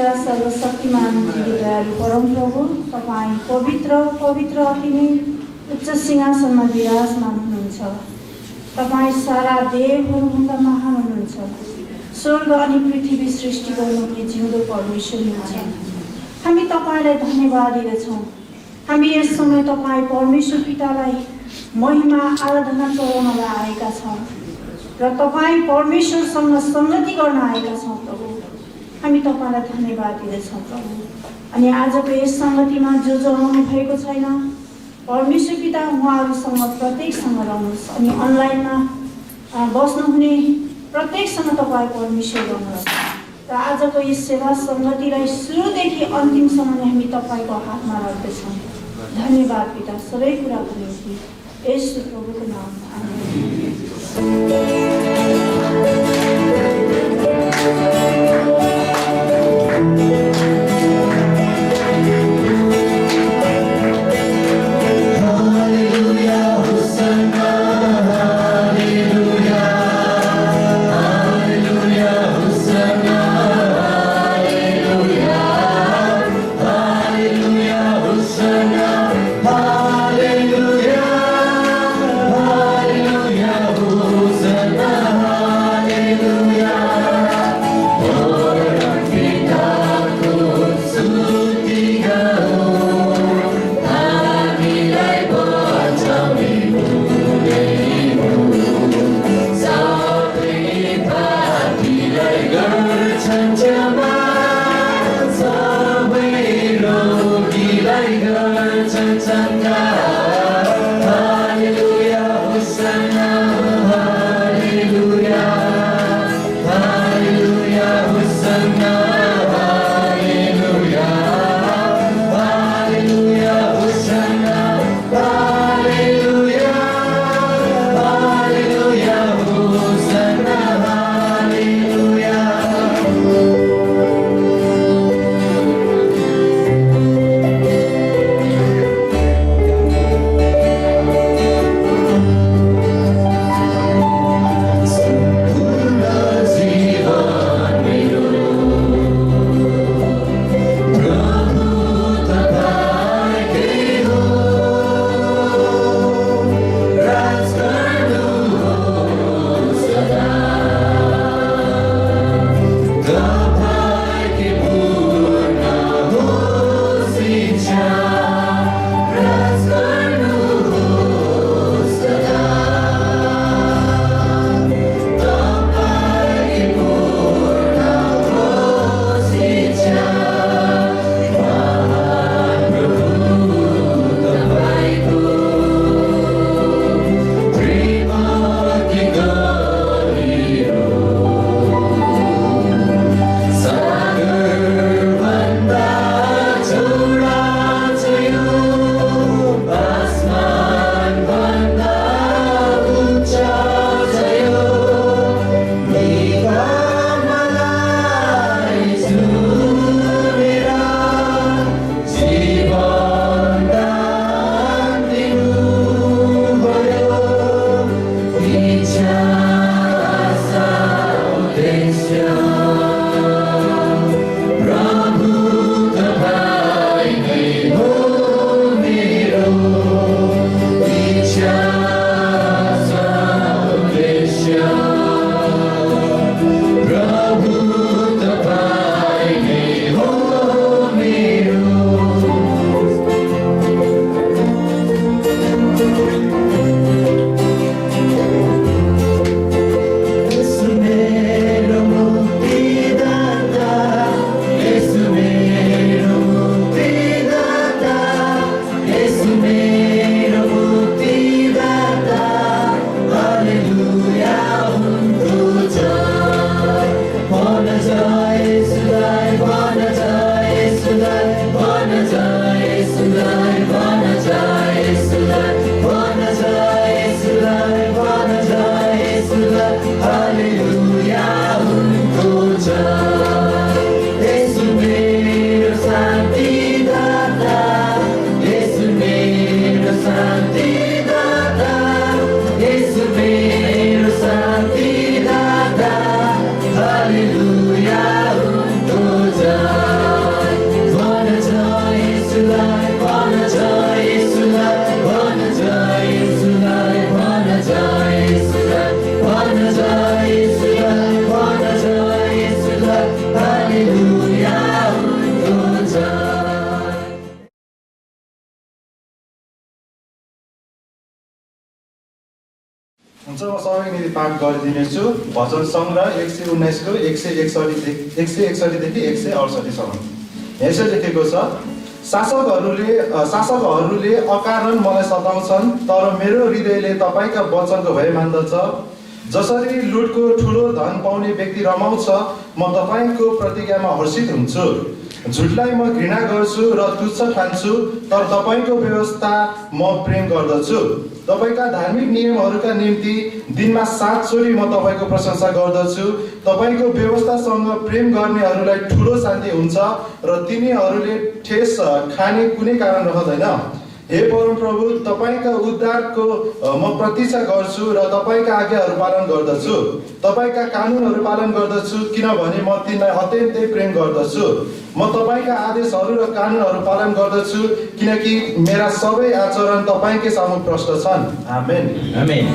दया सर्वशक्तिमान दयालु परम प्रभु, तपाईँ पवित्र पवित्र अति नै उच्च सिंहासनमा विराजमान हुनुहुन्छ। तपाईँ सारा देवहरूभन्दा महान हुनुहुन्छ। स्वर्ग अनि पृथ्वी सृष्टि गर्नुहुने जिउँदो परमेश्वर हुनुहुन्छ। हामी तपाईँलाई धन्यवाद दिँदछौँ। हामी यस समय तपाईँ परमेश्वर पितालाई महिमा आराधना चढाउनलाई आएका छौँ र तपाईँ परमेश्वरसँग संगति गर्न आएका छौँ प्रभु। हामी तपाईँलाई धन्यवाद दिँदछौँ प्रभु। अनि आजको यस सङ्गतिमा जो आउनु भएको छैन, परमेश्वर पिता उहाँहरूसँग प्रत्येकसँग रहनुहोस्। अनि अनलाइनमा बस्नुहुने प्रत्येकसँग तपाईँ परमेश्वर गर्नुहोस्। र आजको यस सेवा सङ्गतिलाई सुरुदेखि अन्तिमसम्म नै हामी तपाईँको हातमा राख्दछौँ। धन्यवाद पिता, सबै कुराको निम्ति येशू प्रभुको नाममा आमेन। Hallelujah, hallelujah. हुन्छ, म सबैको निम्ति पाठ गरिदिनेछु। भजन सङ्ग्रह 119 को 161 देखि 168 सम्म। यसो लेखेको छ, शासकहरूले अकारण मलाई सताउँछन्, तर मेरो हृदयले तपाईँका वचनको भय मान्दछ। जसरी लुटको ठुलो धन पाउने व्यक्ति रमाउँछ, म तपाईँको प्रतिज्ञामा हर्षित हुन्छु। झुटलाई म घृणा गर्छु र तुच्छ ठान्छु, तर तपाईँको व्यवस्था म प्रेम गर्दछु। तपाईँका धार्मिक नियमहरूका निम्ति दिनमा 7 चोटि म तपाईँको प्रशंसा गर्दछु। तपाईँको व्यवस्थासँग प्रेम गर्नेहरूलाई ठुलो शान्ति हुन्छ र तिनीहरूले ठेस खाने कुनै कारण रहँदैन। हे परमप्रभु, तपाईँका उद्धारको म प्रतीक्षा गर्छु र तपाईँका आज्ञाहरू पालन गर्दछु। तपाईँका कानुनहरू पालन गर्दछु, किनभने म तिनलाई अत्यन्तै प्रेम गर्दछु। म तपाईँका आदेशहरू र कानुनहरू पालन गर्दछु, किनकि मेरा सबै आचरण तपाईँकै सामु प्रष्ट छन्। आमेन। आमेन।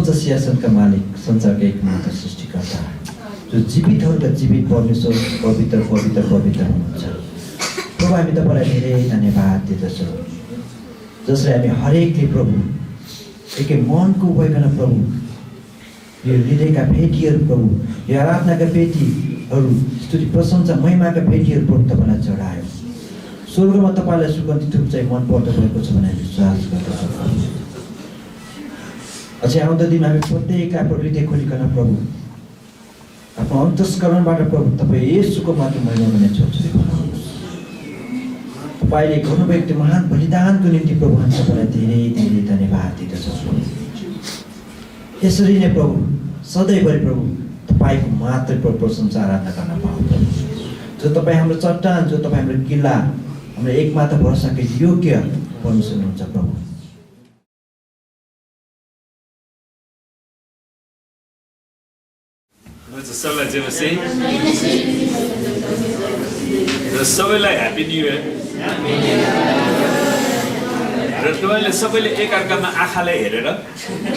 सर्वोच्च सिंहासनका मालिक, संसारका एकमात्र सृष्टिकर्ता, जो जीवितहरूका जीवित परमेश्वर पवित्र पवित्र पवित्र हुनुहुन्छ। प्रभु, हामी तपाईँलाई धेरै धन्यवाद दिँदछौँ, जसले हामी हरेकले प्रभु एकै मनको भइकन प्रभु यो हृदयका पेटीहरू प्रभु, यो आराधनाका पेटीहरू, स्तुति प्रशंसा महिमाका पेटीहरू प्रभु तपाईँलाई चढायो। स्वर्गमा तपाईँलाई सुगन्धित रूप चाहिँ मन पर्दो भएको छ भने विश्वास गर्दछौँ। अझै आउँदो दिन हामी प्रत्येक आफ्नो हृदय खोलिकन प्रभु आफ्नो अन्तस्करणबाट प्रभु तपाईँ येशूको मात्र महिमा गर्ने छोड्छौँ। तपाईँले गर्नुभएको त्यो महान बलिदानको निम्ति प्रभु हामी तपाईँलाई धेरै धेरै धन्यवाद दिँदछौँ। यसरी नै प्रभु सधैँभरि प्रभु तपाईँको मात्रै प्रभु प्रशंसा आराधना गर्न पाऊँ प्रभु। जो तपाईँ हाम्रो चट्टान, जो तपाईँ हाम्रो किल्ला, हाम्रो एकमात्र भरोसाको योग्य परमेश्वर हुनुहुन्छ प्रभु। सबैलाई जे होस् र सबैलाई ह्याप्पी न्यु इयर। र तपाईँले सबैले एकअर्कामा आँखालाई हेरेर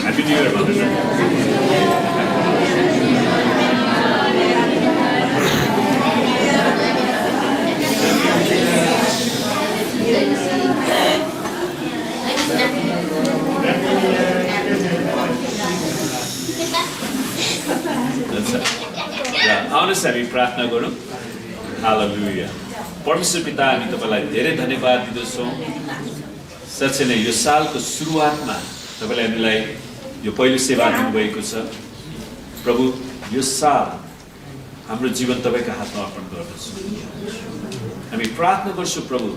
ह्याप्पी न्यु इयर भन्नु। आउनुहोस् हामी प्रार्थना गरौँ। हालेलुया। परमेश्वर पिता, हामी तपाईँलाई धेरै धन्यवाद दिँदछौँ। साँच्चै नै यो सालको सुरुवातमा तपाईँले हामीलाई यो पहिलो सेवा दिनुभएको छ प्रभु। यो साल हाम्रो जीवन तपाईँको हातमा अर्पण गर्दछौँ। हामी प्रार्थना गर्छौँ प्रभु,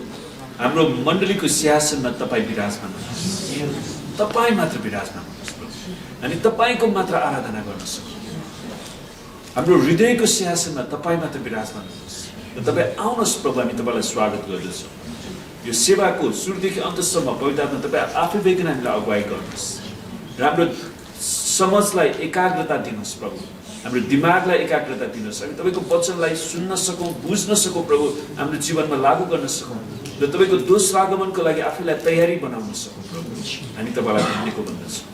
हाम्रो मण्डलीको सिंहासनमा तपाईँ विराजमान हुनुहोस्, तपाईँ मात्र विराजमान हुनुहोस् प्रभु, अनि तपाईँको मात्र आराधना गर्न सकौँ। हाम्रो हृदयको सिंहासनमा तपाईँ मात्र विराजमान हुनुहोस् र तपाईँ आउनुहोस् प्रभु। हामी तपाईँलाई स्वागत गर्दछौँ। यो सेवाको सुरुदेखि अन्तसम्म पवित्र आत्मा तपाईँ आफै भइकन हामीलाई अगुवाई गर्नुहोस् र हाम्रो समझलाई एकाग्रता दिनुहोस् प्रभु, हाम्रो दिमागलाई एकाग्रता दिनुहोस्, हामी तपाईँको वचनलाई सुन्न सकौँ, बुझ्न सकौँ प्रभु, हाम्रो जीवनमा लागू गर्न सकौँ र तपाईँको दोस्रो आगमनको लागि आफैलाई तयारी बनाउन सकौँ प्रभु। हामी तपाईँलाई धन्यवाद भन्दछौँ।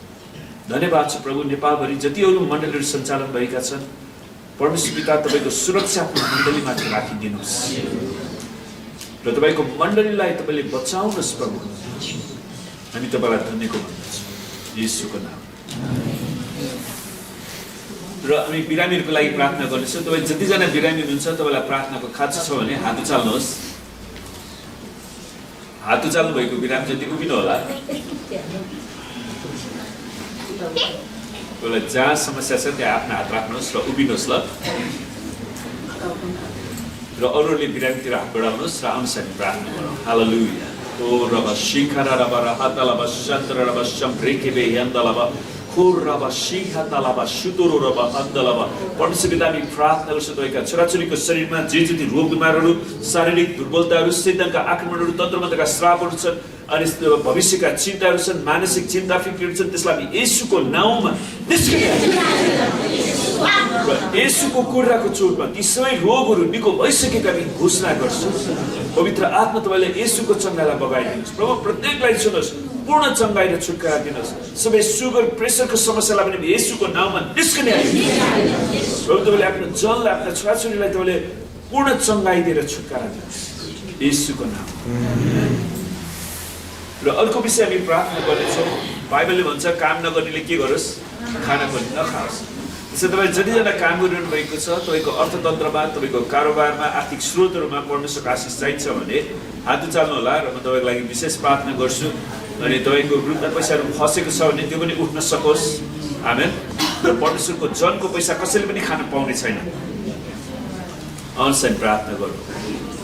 धन्यवाद छ प्रभु। नेपालभरि जतिहरू मण्डलीहरू सञ्चालन भएका छन्, परमेश्वर पिता तपाईँको सुरक्षा मण्डलीमाथि राखिदिनुहोस् र तपाईँको मण्डलीलाई तपाईँले बचाउनुहोस् प्रभु। हामी तपाईँलाई धन्यवाद भन्दछौँ येशूको नाम। र हामी बिरामीहरूको लागि प्रार्थना गर्नेछौँ। तपाईँ जतिजना बिरामी हुनुहुन्छ तपाईँलाई प्रार्थनाको खाँचो छ भने हात उचाल्नुहोस्। हात उचाल्नु भएको बिरामी जति उभिनु होला। तपाईँलाई जहाँ समस्या छ त्यहाँ आफ्नो हात राख्नुहोस् र उभिनुहोस् ल। र अरूले बिरामीतिर हात बढाउनुहोस् र आउनुहोस् हामी प्रार्थना गरौँ। हालेलुया। ओ रब शिखर रब रहतलब शन्द्र रब शम्भ्रेकेबे यन्दलब खोर रब सिंहतलब सुतुरो रब हन्दलब। परमेश्वर पिता, हामी प्रार्थना गर्छौँ तपाईँका छोराछोरीको शरीरमा जे जति रोग बिमारहरू, शारीरिक दुर्बलताहरू, शैतानका आक्रमणहरू, तन्त्रमन्त्रका श्रापहरू छन्, अनि भविष्यका चिन्ताहरू छन्, मानसिक चिन्ता फिक्रीहरू छन्, त्यसलाई हामी येशूको नाउँमा निस्किने र येशूको कुराको चोटमा ती सबै रोगहरू निको भइसकेका हामी घोषणा गर्छौँ। पवित्र आत्मा तपाईँले येशूको चङ्गालाई बगाइदिनुहोस् प्रभु। प्रत्येकलाई छुनुहोस्, पूर्ण चङ्गाई र छुटकारा दिनुहोस्। सबै सुगर प्रेसरको समस्यालाई पनि येशूको नाउँमा निस्किने प्रभु। तपाईँले आफ्नो जनलाई, आफ्ना छोराछोरीलाई तपाईँले पूर्ण चङ्गाई दिएर छुटकारा दिनुहोस् येशूको नाम। र अर्को विषय हामी प्रार्थना गर्नेछौँ। बाइबलले भन्छ काम नगर्नेले के गरोस्, खाना पनि नखाओस्। त्यसै तपाईँ जतिजना काम गरिरहनु भएको छ, तपाईँको अर्थतन्त्रमा, तपाईँको कारोबारमा, आर्थिक स्रोतहरूमा परमेश्वरको आशिष चाहिन्छ भने हात उचाल्नु होला र म तपाईँको लागि विशेष प्रार्थना गर्छु। अनि तपाईँको ग्रुपमा पैसाहरू फसेको छ भने त्यो पनि उठ्न सकोस्। आमेन। र परमेश्वरको जनको पैसा कसैले पनि खान पाउने छैन। अनसन प्रार्थना गरौँ।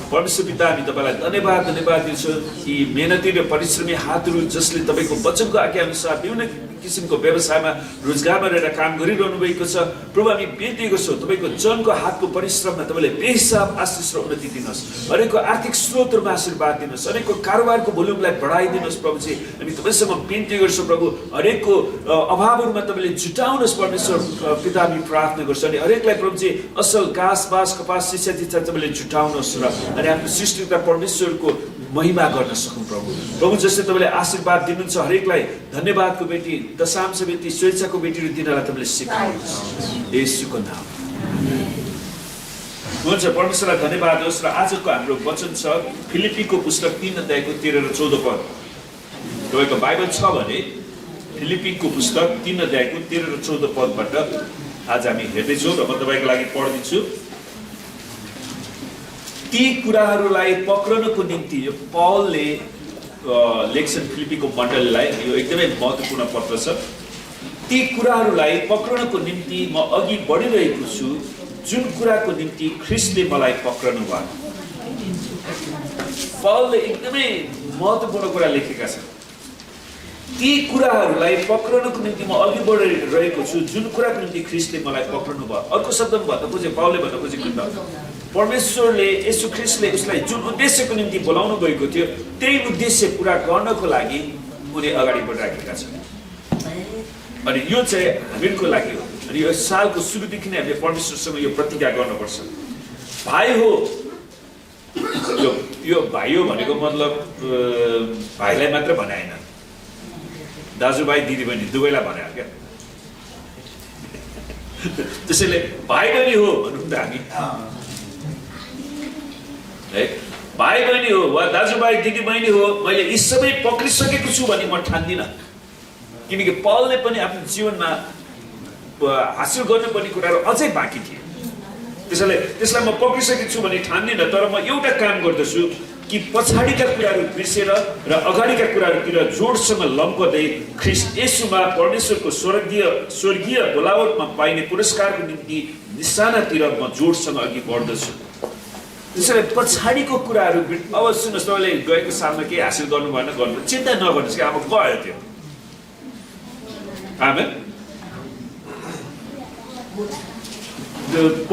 परमेश्वर पिता, हामी तपाईँलाई धन्यवाद दिन्छौँ कि मेहनती र परिश्रमी हातहरू जसले तपाईँको वचनको आज्ञा अनुसार विभिन्न किसिमको व्यवसायमा रोजगारमा रहेर काम गरिरहनु भएको छ प्रभु। हामी बिन्ती गर्छौँ तपाईँको जनको हातको परिश्रममा तपाईँले बेहिसाब आशिष र उन्नति दिनुहोस्। हरेकको आर्थिक स्रोतहरूमा आशीर्वाद दिनुहोस्। हरेकको कारोबारको भोल्युमलाई बढाइदिनुहोस् प्रभुजी। हामी तपाईँसँग बिन्ती गर्छौँ प्रभु, हरेकको अभावहरूमा तपाईँले जुटाउनुहोस् परमेश्वर पिता। हामी प्रार्थना गर्छौँ अनि हरेकलाई प्रभुजी असल घाँस बाँस कपास शिक्षा दीक्षा तपाईँले जुटाउनुहोस् र अनि आफ्नो सृष्टिकर्ता परमेश्वरको महिमा गर्न सकौँ प्रभु जस्तै तपाईँले आशीर्वाद दिनुहुन्छ हरेकलाई धन्यवादको बेटी दशांश बेटी स्वेच्छाको बेटीहरू दिनलाई तपाईँले सिकाउनुहुन्छ येशूको नाम हुन्छ परमेश्वरलाई धन्यवाद होस् र आजको हाम्रो वचन छ फिलिपीको पुस्तक 3 अध्यायको 13 र 14 पद तपाईँको बाइबल छ भने फिलिपीको पुस्तक 3 अध्यायको 13 र 14 पदबाट आज हामी हेर्दैछौँ र म तपाईँको लागि पढ्दिन्छु ती कुराहरूलाई पक्रनको निम्ति यो पौलले लेख्छन् फिलिपीको मण्डलीलाई यो एकदमै महत्त्वपूर्ण पत्र छ ती कुराहरूलाई पक्रनको निम्ति म अघि बढिरहेको छु जुन कुराको निम्ति ख्रीष्टले मलाई पक्रनु भयो पौलले एकदमै महत्त्वपूर्ण कुरा लेखेका छन् ती कुराहरूलाई पक्रनको निम्ति म अघि बढिरहेको छु जुन कुराको निम्ति ख्रीष्टले मलाई पक्रनु भयो अर्को शब्दमा भन्नु खोजे पौलले भन्नु खोजेको परमेश्वरले येशू ख्रीष्टले उसलाई जुन उद्देश्यको निम्ति बोलाउनु गएको थियो त्यही उद्देश्य पूरा गर्नको लागि उनी अगाडि बढिराखेका छन् अनि यो चाहिँ हामीहरूको लागि हो अनि यो सालको सुरुदेखि नै हामीले परमेश्वरसँग यो प्रतिज्ञा गर्नुपर्छ भाइ हो यो भाइ हो भनेको मतलब भाइलाई मात्र भने होइन दाजुभाइ दिदीबहिनी दुवैलाई भने क्या त्यसैले भाइ बहिनी हो भनौँ त हामी है भाइ बहिनी हो वा दाजुभाइ दिदीबहिनी हो मैले यी सबै पक्रिसकेको छु भने म ठान्दिनँ किनकि पौलले पनि आफ्नो जीवनमा हासिल गर्नुपर्ने कुराहरू अझै बाँकी थिए त्यसलाई म पक्रिसकेको छु भने ठान्दिनँ तर म एउटा काम गर्दछु कि पछाडिका कुराहरू बिर्सेर र अगाडिका कुराहरूतिर जोडसँग लम्कदै ख्रीष्ट येशूमा परमेश्वरको स्वर्गीय बोलावटमा पाइने पुरस्कारको निम्ति निशानातिर म जोडसँग अघि बढ्दछु त्यसैले पछाडिको कुराहरू अब सुन्नुहोस् तपाईँले गएको सालमा केही हासिल गर्नु भएन गर्नु चिन्ता नगर्नुहोस् कि अब गयो त्यो आमेन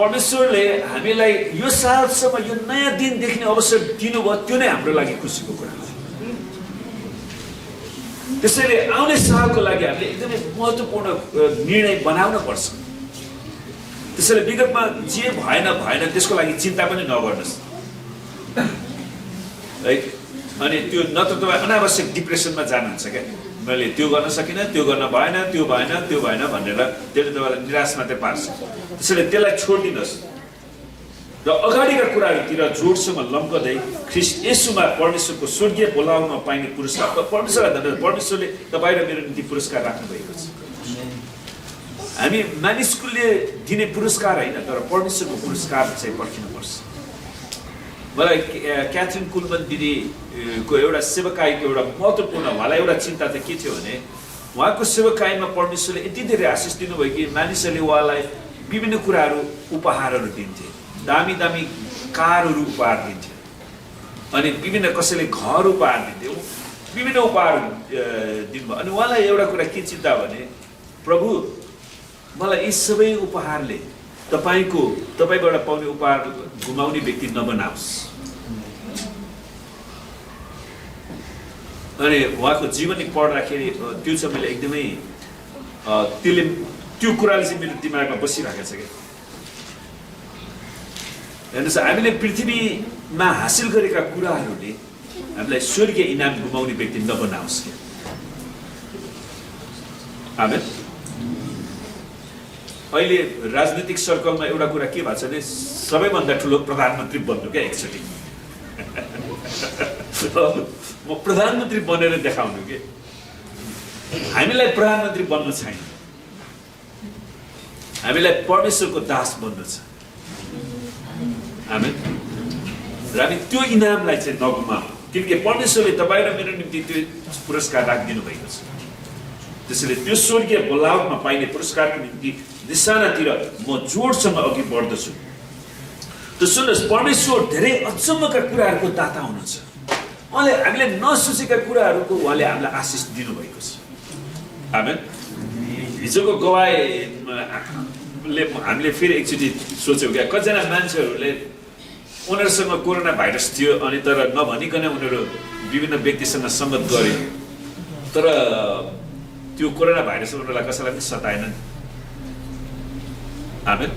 परमेश्वरले हामीलाई यो सालसम्म यो नयाँ दिन देख्ने अवसर दिनुभयो त्यो नै हाम्रो लागि खुसीको कुरा हो त्यसैले आउने सालको लागि हामीले एकदमै महत्त्वपूर्ण निर्णय बनाउन पर्छ त्यसैले विगतमा जे भएन त्यसको लागि चिन्ता पनि नगर्नुहोस् है अनि त्यो नत्र तपाईँ अनावश्यक डिप्रेसनमा जानुहुन्छ क्या मैले त्यो गर्न सकिनँ त्यो गर्न भएन त्यो भएन भनेर त्यसले तपाईँलाई निराश मात्रै पार्छ त्यसैले त्यसलाई छोडिदिनुहोस् र अगाडिका कुराहरूतिर जोडसँग लम्कदै ख्रीष्ट येशूमा परमेश्वरको स्वर्गीय बोलाउनमा पाइने पुरस्कार परमेश्वरलाई धन्यवाद परमेश्वरले तपाईँ र मेरो निम्ति पुरस्कार राख्नुभएको छ हामी मानिसले दिने पुरस्कार होइन तर परमेश्वरको पुरस्कार चाहिँ पर्खिनुपर्छ मलाई क्याथरिन कुलमन दिदीको एउटा सेवकाईको एउटा महत्त्वपूर्ण उहाँलाई एउटा चिन्ता चाहिँ के थियो भने उहाँको सेवकाईमा परमेश्वरले यति धेरै आशिष दिनुभयो कि मानिसहरूले उहाँलाई विभिन्न कुराहरू उपहारहरू दिन्थे दामी दामी कारहरू उपहार दिन्थे अनि विभिन्न कसैले घर उपहार दिन्थे विभिन्न उपहारहरू दिनुभयो अनि उहाँलाई एउटा कुरा के चिन्ता भने प्रभु मलाई यी सबै उपहारले तपाईँबाट पाउने उपहार गुमाउने व्यक्ति नबनाओस् अनि उहाँको जीवनी पढ्दाखेरि त्यो चाहिँ मैले एकदमै त्यो कुराले चाहिँ मेरो दिमागमा बसिरहेको छ क्या हेर्नुहोस् हामीले पृथ्वीमा हासिल गरेका कुराहरूले हामीलाई स्वर्गीय इनाम गुमाउने व्यक्ति नबनाओस् क्या आमेन अहिले राजनीतिक सर्कलमा एउटा कुरा के भएको छ भने सबैभन्दा ठुलो प्रधानमन्त्री बन्नु क्या एकचोटि म प्रधानमन्त्री बनेर देखाउनु के हामीलाई प्रधानमन्त्री बन्न छैन हामीलाई परमेश्वरको दास बन्नु छ आमेन र हामी त्यो इनामलाई चाहिँ नगुमाऊ किनकि परमेश्वरले तपाईँ र मेरो निम्ति त्यो पुरस्कार राखिदिनु भएको छ त्यसैले त्यो स्वर्गीय बोलावटमा पाइने पुरस्कारको निम्ति निशानातिर म जोडसँग अघि बढ्दछु त सुन्नुहोस् परमेश्वर धेरै अचम्मका कुराहरूको दाता हुनुहुन्छ उहाँले हामीले नसोचेका कुराहरूको उहाँले हामीलाई आशिष दिनुभएको छ आमेन हिजोको गवाईले हामीले फेरि एकचोटि सोच्यौँ क्या कतिजना मान्छेहरूले उनीहरूसँग कोरोना भाइरस थियो अनि तर नभनिकन उनीहरू विभिन्न व्यक्तिसँग सम्बन्ध गरे तर त्यो कोरोना भाइरस उनीहरूलाई कसैलाई पनि सताएन आमेन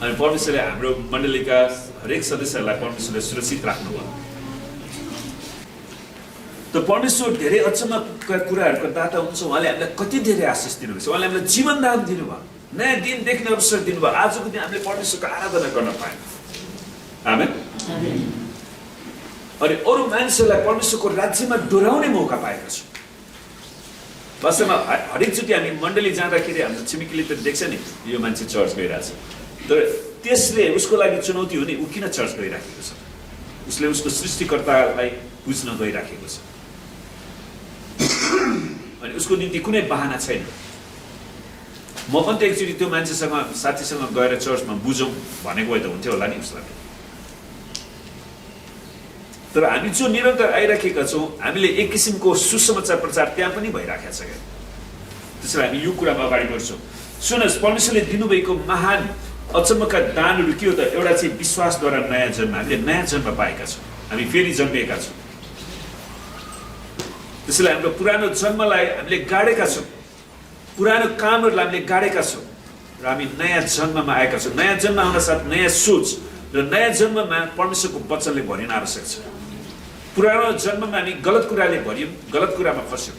अनि परमेश्वरले हाम्रो मण्डलीका हरेक सदस्यहरूलाई परमेश्वरले सुरक्षित राख्नुभयो। त परमेश्वर धेरै अचम्मका कुराहरूको दाता हुन्छ। उहाँले हामीलाई कति धेरै आशिष दिनुभएको छ। उहाँले हामीलाई जीवनदान दिनुभयो, नयाँ दिन देख्ने अवसर दिनुभयो। आजको दिन हामीले परमेश्वरको आराधना गर्न पायौँ। आमेन। अनि अरू मान्छेहरूलाई परमेश्वरको राज्यमा डोराउने मौका पाएका छौँ। वास्तवमा हरेकचोटि हामी मण्डली जाँदाखेरि हाम्रो छिमेकीले त देख्छ नि यो मान्छे चर्च गइरहेछ, तर त्यसले उसको लागि चुनौती हो नि ऊ किन चर्च गइराखेको छ। उसले उसको सृष्टिकर्तालाई बुझ्न गइराखेको छ अनि उसको निम्ति कुनै बहाना छैन। म पनि त एकचोटि त्यो मान्छेसँग साथीसँग गएर चर्चमा बुझौँ भनेको भए त हुन्थ्यो होला नि उसलाई। तर हामी जो निरन्तर आइराखेका छौँ, हामीले एक किसिमको सुसमाचार प्रचार त्यहाँ पनि भइराखेको छ क्या। त्यसैले हामी यो कुरामा अगाडि बढ्छौँ। सुन्नुहोस्, परमेश्वरले दिनुभएको महान अचम्मका दानहरू के हो त? एउटा चाहिँ विश्वासद्वारा नयाँ जन्म। हामीले नयाँ जन्म पाएका छौँ, हामी फेरि जन्मिएका छौँ। त्यसैले हाम्रो पुरानो जन्मलाई हामीले गाडेका छौँ, पुरानो कामहरूलाई हामीले गाडेका छौँ र हामी नयाँ जन्ममा आएका छौँ। नयाँ जन्म आउन साथ नयाँ सोच र नयाँ जन्ममा परमेश्वरको वचनले भरिन आवश्यक छ। पुरानो जन्ममा हामी गलत कुराले भर्यौँ, गलत कुरामा फस्यौँ।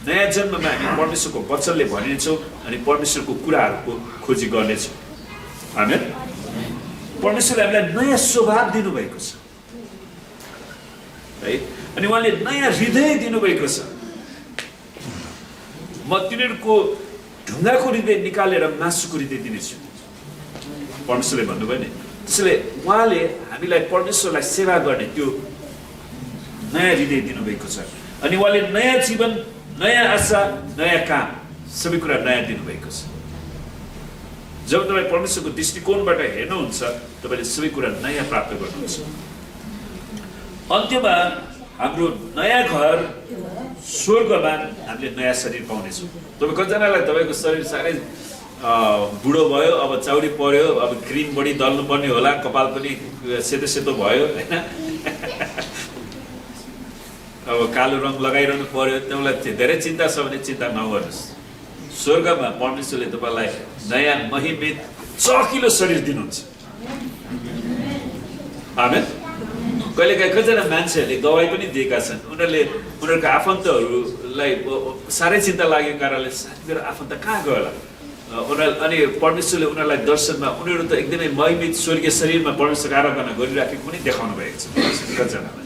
नयाँ जन्ममा हामी परमेश्वरको वचनले भरिनेछौँ अनि परमेश्वरको कुराहरूको खोजी गर्नेछौँ। आमेन। परमेश्वरले हामीलाई नयाँ स्वभाव दिनुभएको छ है, अनि उहाँले नयाँ हृदय दिनुभएको छ। म तिनीहरूको ढुङ्गाको हृदय निकालेर मासुको हृदय दिनेछु, परमेश्वरले भन्नुभयो नि। त्यसैले उहाँले हामीलाई परमेश्वरलाई सेवा गर्ने त्यो नयाँ हृदय दिनुभएको छ। अनि उहाँले नयाँ जीवन, नयाँ आशा, नयाँ काम, सबै कुरा नयाँ दिनुभएको छ। जब तपाईँ परमेश्वरको दृष्टिकोणबाट हेर्नुहुन्छ, तपाईँले सबै कुरा नयाँ प्राप्त गर्नुहुन्छ। अन्त्यमा हाम्रो नयाँ घर स्वर्गमा हामीले नयाँ शरीर पाउनेछौँ। तपाईँ कतिजनालाई तपाईँको शरीर साह्रै बुढो भयो, अब चाउरी पर्यो, अब क्रिम बढी दल्नुपर्ने होला, कपाल पनि सेतो सेतो भयो होइन, अब कालो रङ लगाइरहनु पर्यो, तपाईँलाई धेरै चिन्ता छ भने चिन्ता नगर्नुहोस्। स्वर्गमा परमेश्वरले तपाईँलाई नयाँ महिमित चकिलो शरीर दिनुहुन्छ। आमेन। कहिलेकाहीँ कतिजना मान्छेहरूले दबाई पनि दिएका छन्, उनीहरूको आफन्तहरूलाई साह्रै चिन्ता लागेको कारणले मेरो आफन्त कहाँ गयो होला उनीहरू, अनि परमेश्वरले उनीहरूलाई दर्शनमा उनीहरू त एकदमै महिमित स्वर्गीय शरीरमा परमेश्वरको आराधना गरिराखेको पनि देखाउनु भएको छ कतिजनालाई।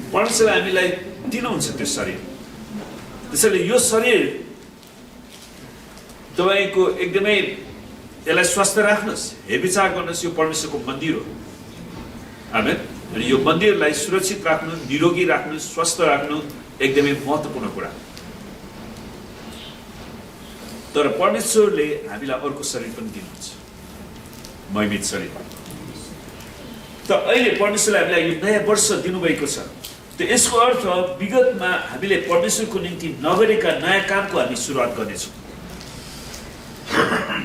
परमेश्वरले हामीलाई दिनुहुन्छ त्यो शरीर। त्यसैले यो शरीर तपाईँको एकदमै यसलाई स्वस्थ राख्नुहोस्, हेरविचार गर्नुहोस्। यो परमेश्वरको मन्दिर हो। आमेन। अनि यो मन्दिरलाई सुरक्षित राख्नु, निरोगी राख्नु, स्वस्थ राख्नु एकदमै महत्त्वपूर्ण कुरा। तर परमेश्वरले हामीलाई अर्को शरीर पनि दिनुहुन्छ, महिमित शरीर। त अहिले परमेश्वरले हामीलाई यो नयाँ वर्ष दिनुभएको छ। त यसको अर्थ विगतमा हामीले परमेश्वरको निम्ति नगरेका नयाँ कामको हामी सुरुवात गर्नेछौँ।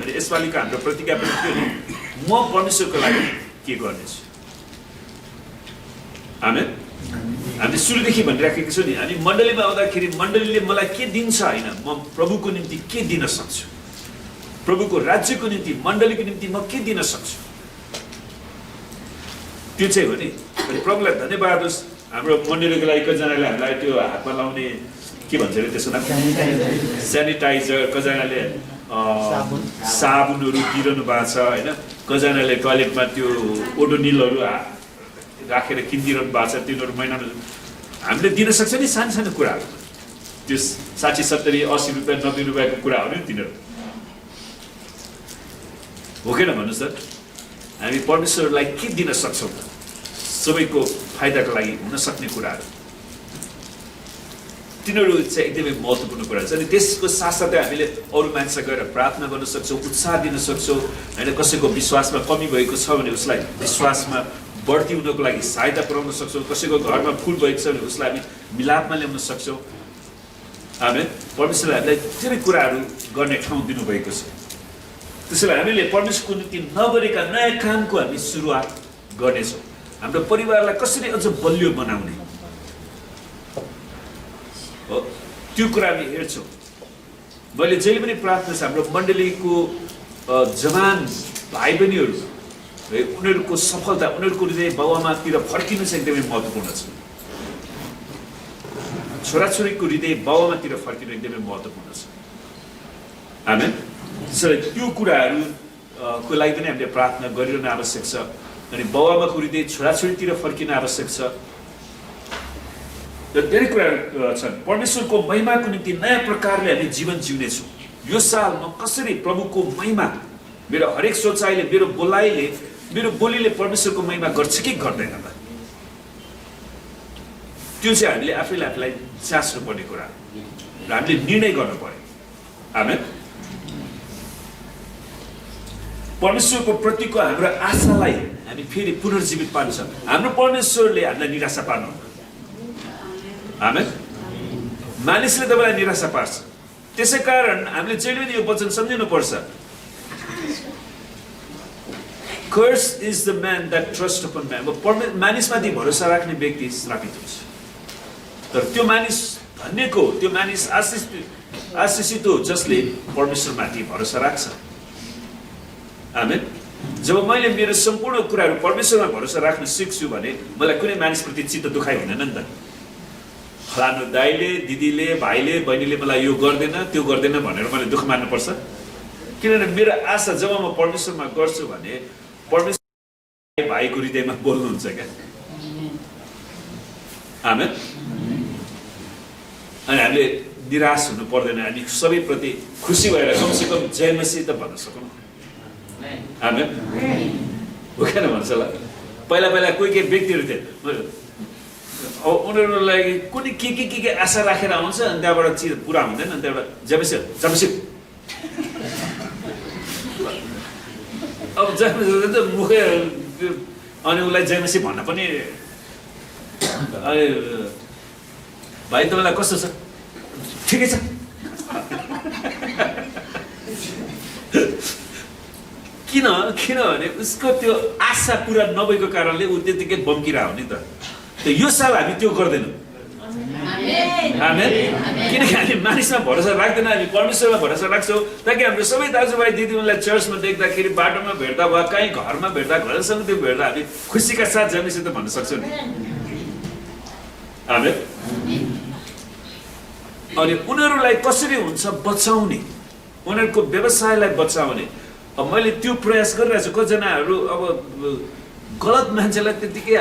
अनि यसपालिको हाम्रो प्रतिज्ञा पनि के हो? म परमेश्वरको लागि के गर्नेछु। आमेन। हामीले सुरुदेखि भनिराखेको छु नि, हामी मण्डलीमा आउँदाखेरि मण्डलीले मलाई के दिन्छ होइन, म प्रभुको निम्ति के दिन सक्छु, प्रभुको राज्यको निम्ति, मण्डलीको निम्ति म के दिन सक्छु, त्यो चाहिँ हो नि। अनि प्रभुलाई धन्यवाद होस्। हाम्रो मण्डलीको लागि कतिजनाले हामीलाई त्यो हातमा लाउने के भन्छ अरे त्यसको नाम सेनिटाइजर, कतिजनाले साबुनहरू दिइरहनु भएको छ होइन, कतिजनाले टोयलेटमा त्यो ओडोनिलहरू राखेर किनिदिइरहनु भएको छ। तिनीहरू महिनामा हामीले दिन सक्छ नि सानो सानो कुराहरू, त्यो 60, 70, 80 रुपियाँ 90 रुपियाँको कुरा हो नि तिनीहरू, हो कि न भन्नुहोस् त। हामी परमेश्वरलाई के दिन सक्छौँ त? सबैको फाइदाको लागि हुन सक्ने कुराहरू, तिनीहरू चाहिँ एकदमै महत्त्वपूर्ण कुरा छ। अनि त्यसको साथसाथै हामीले अरू मान्छे गएर प्रार्थना गर्न सक्छौँ, उत्साह दिन सक्छौँ होइन। कसैको विश्वासमा कमी भएको छ भने उसलाई विश्वासमा बढ्ती हुनको लागि सहायता पुर्याउन सक्छौँ। कसैको घरमा फुल भएको छ भने उसलाई हामी मिलापमा ल्याउन सक्छौँ। आमेन। परमेश्वरले हामीलाई धेरै कुराहरू गर्ने ठाउँ दिनुभएको छ। त्यसैले हामीले परमेश्वरको निम्ति नगरेका नयाँ कामको हामी सुरुवात गर्नेछौँ। हाम्रो परिवारलाई कसरी अझ बलियो बनाउने हो त्यो कुरा हामी हेर्छौँ। मैले जहिले पनि प्रार्थना छ हाम्रो मण्डलीको जवान भाइ बहिनीहरू है उनीहरूको सफलता उनीहरूको हृदय बाबुआमातिर फर्किनु चाहिँ एकदमै महत्त्वपूर्ण छ। छोराछोरीको हृदय बाबुआमातिर फर्किनु एकदमै महत्त्वपूर्ण छ। आमेन। त्यसैले त्यो कुराहरू को लागि पनि हामीले प्रार्थना गरिरहन आवश्यक छ। अनि बाबुआमाको हृदय छोराछोरीतिर फर्किन आवश्यक छ। र धेरै कुराहरू छन्। परमेश्वरको महिमाको निम्ति नयाँ प्रकारले हामी जीवन जिउनेछौँ। यो साल म कसरी प्रभुको महिमा मेरो हरेक सोचाइले मेरो बोलाइले मेरो बोलीले परमेश्वरको महिमा गर्छ कि गर्दैन त, त्यो चाहिँ हामीले आफैलाई चास्नु पर्ने कुरा र हामीले निर्णय गर्नु पर्यो। आमेन। परमेश्वरको प्रतिको हाम्रो आशालाई हामी फेरि पुनर्जीवित पार्नु छ। हाम्रो परमेश्वरले हामीलाई निराशा पार्नु। आमेन। मानिसले तपाईँलाई निराशा पार्छ। त्यसै कारण हामीले जहिले पनि यो वचन सम्झिनु पर्छ। Curse is the man that trusts upon man. मानिसमाथि भरोसा राख्ने व्यक्ति श्रापित हुन्छ। तर त्यो मानिस धन्यको त्यो मानिस आशिषित हो जसले परमेश्वरमाथि भरोसा राख्छ। आमेन। जब मैले मेरो सम्पूर्ण कुराहरू परमेश्वरमा भरोसा राख्न सिक्छु भने मलाई कुनै मानिसप्रति चित्त दुखाइ हुँदैन नि त। फलानु दाइले दिदीले भाइले बहिनीले मलाई यो गर्दैन त्यो गर्दैन भनेर मैले दुःख मान्नुपर्छ? किनभने मेरो आशा जब म परमेश्वरमा गर्छु भने परमेश्वर भाइको हृदयमा बोल्नुहुन्छ क्या। आमेन। अनि हामीले निराश हुनु पर्दैन। हामी सबैप्रति खुसी भएर कमसेकम जय मसीह त भन्न सकौँ। आमेन। हो किन भन्छ ल पहिला कोही व्यक्तिहरू थिए अब उनीहरूलाई कुनै के आशा राखेर आउँछ अनि त्यहाँबाट चिज पुरा हुँदैन अनि त्यहाँबाट जमसी अब जमसी त मुखै अनि उसलाई जयमसी भन्न पनि भाइ तपाईँलाई कस्तो छ? ठिकै छ। किनभने उसको त्यो आशा पुरा नभएको कारणले ऊ त्यतिकै बम्किरा हो नि त। यो साल हामी त्यो गर्दैनौँ। आमेन। किनकि हामी मानिसमा भरोसा राख्दैन, हामी परमेश्वरमा भरोसा राख्छौँ। ताकि हाम्रो सबै दाजुभाइ दिदीहरूलाई चर्चमा देख्दाखेरि बाटोमा भेट्दा वा कहीँ घरमा भेट्दा घरसँग त्यो भेट्दा हामी खुसीका साथ जमीसित भन्न सक्छौँ नि। आमेन। अनि उनीहरूलाई कसरी हुन्छ बचाउने, उनीहरूको व्यवसायलाई बचाउने अब मैले त्यो प्रयास गरिरहेको छु। कतिजनाहरू अब गलत मान्छेलाई त्यतिकै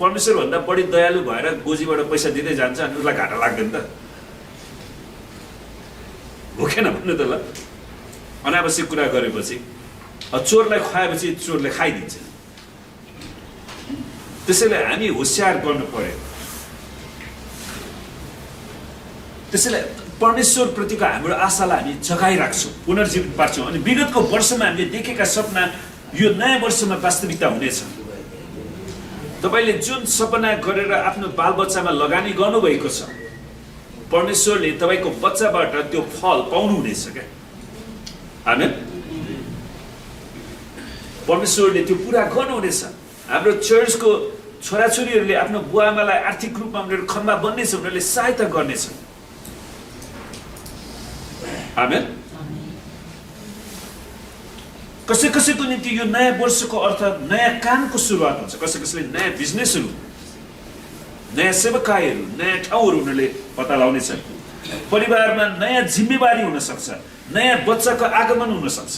परमेश्वरभन्दा बढी दयालु भएर गोजीबाट पैसा दिँदै जान्छ अनि उसलाई घाटा लाग्दैन त? भोकेन भन्नु त ल। अनावश्यक कुरा गरेपछि चोरलाई खुवाएपछि चोरले खाइदिन्छ। त्यसैले हामी होसियार गर्नु पर्यो। त्यसैले परमेश्वर प्रतिको हाम्रो आशालाई हामी जगाइराख्छौँ, पुनर्जीवित पार्छौँ। अनि विगतको वर्षमा हामीले देखेका सपना यो नयाँ वर्षमा वास्तविकता हुनेछ। तपाईँले जुन सपना गरेर आफ्नो बालबच्चामा लगानी गर्नुभएको छ परमेश्वरले तपाईँको बच्चाबाट त्यो फल पाउनुहुनेछ क्या। आमेन। परमेश्वरले त्यो पुरा गर्नुहुनेछ। हाम्रो चर्चको छोराछोरीहरूले आफ्नो बुवाआमालाई आर्थिक रूपमा उनीहरू खम्बा बन्नेछ, उनीहरूले सहायता गर्नेछ। आमेन। कसैको निम्ति यो नयाँ वर्षको अर्थ नयाँ कामको सुरुवात हुन्छ। कसैले नयाँ बिजनेसहरू, नयाँ सेवाकाईहरू, नयाँ ठाउँहरू उनीहरूले पत्ता लगाउनेछन्। परिवारमा नयाँ जिम्मेवारी हुन सक्छ, नयाँ बच्चाको आगमन हुन सक्छ।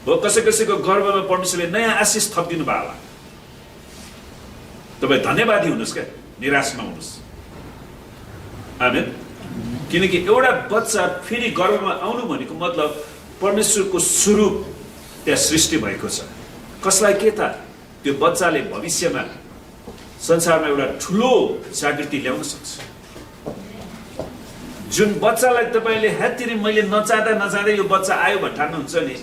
हो कसैको गर्भमा परमेश्वरले नयाँ आशिष थपिदिनु भयो होला। तपाईँ धन्यवादी हुनुहोस् क्या, निराश नहुनुहोस्। आमेन। किनकि एउटा बच्चा फेरि गर्भमा आउनु भनेको मतलब परमेश्वरको स्वरूप त्यहाँ सृष्टि भएको छ। कसलाई के त त्यो बच्चाले भविष्यमा संसारमा एउटा ठुलो जागृति ल्याउन सक्छ। जुन बच्चालाई तपाईँले हेतिरी मैले नचाहँदा यो बच्चा आयो भन्ने ठान्नुहुन्छ नि,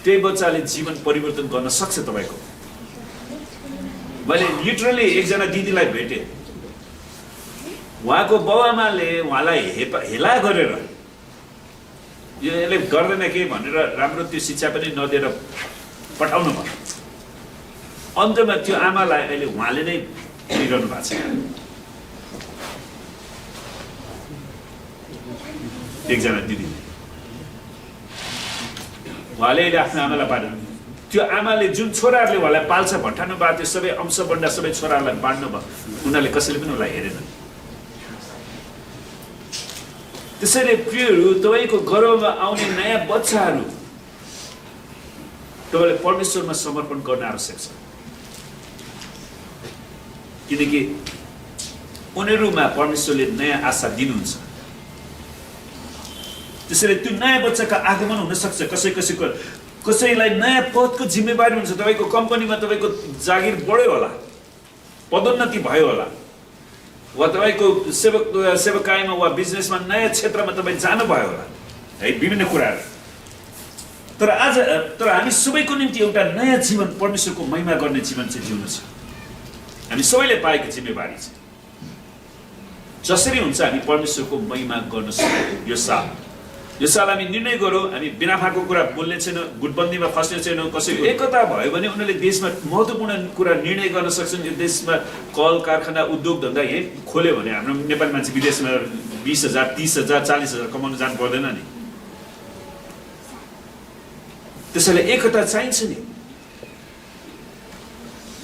त्यही बच्चाले जीवन परिवर्तन गर्न सक्छ तपाईँको। मैले लिटरली एकजना दिदीलाई भेटेँ। उहाँको बाबुआमाले उहाँलाई हेला गरेर यो यसले गर्दैन के भनेर राम्रो त्यो शिक्षा पनि नदिएर पठाउनु भयो। अन्तमा त्यो आमालाई अहिले उहाँले नै लिइरहनु भएको छ। एकजना दिदी उहाँले आफ्नो आमालाई बाँड्नु, त्यो आमाले जुन छोराहरूले उहाँलाई पाल्छ भट्टाउनु भयो, त्यो सबै अंशबन्डा सबै छोराहरूलाई बाँड्नु भयो, उनीहरूले कसैले पनि उसलाई हेरेन। त्यसैले प्रियहरू, तपाईँको गर्भमा आउने नयाँ बच्चाहरू तपाईँले परमेश्वरमा समर्पण गर्न आवश्यक छ, किनकि उनीहरूमा परमेश्वरले नयाँ आशा दिनुहुन्छ। त्यसैले त्यो नयाँ बच्चाको आगमन हुनसक्छ। कसैलाई नयाँ पदको जिम्मेवारी हुन्छ। तपाईँको कम्पनीमा तपाईँको जागिर बढ्यो होला, पदोन्नति भयो होला, वा तपाईँको सेवकाईमा वा बिजनेसमा नयाँ क्षेत्रमा तपाईँ जानुभयो होला है, विभिन्न कुराहरू। तर हामी सबैको निम्ति एउटा नयाँ जीवन, परमेश्वरको महिमा गर्ने जीवन चाहिँ जिउनु छ। हामी सबैले पाएको जिम्मेवारी छ। जसरी हुन्छ हामी परमेश्वरको महिमा गर्न सक्छौँ। यो साल हामी निर्णय गरौँ, हामी बिना फाको कुरा बोल्ने छैनौँ, गुटबन्दीमा फस्ने छैनौँ। कसैको एकता भयो भने उनीहरूले देशमा महत्त्वपूर्ण कुरा निर्णय गर्न सक्छन्। यो देशमा कल कारखाना उद्योग धन्दा यही खोल्यो भने हाम्रो नेपाली मान्छे विदेशमा 20,000 30,000 40,000 कमाउनु जानु पर्दैन नि। त्यसैले एकता चाहिन्छ नि।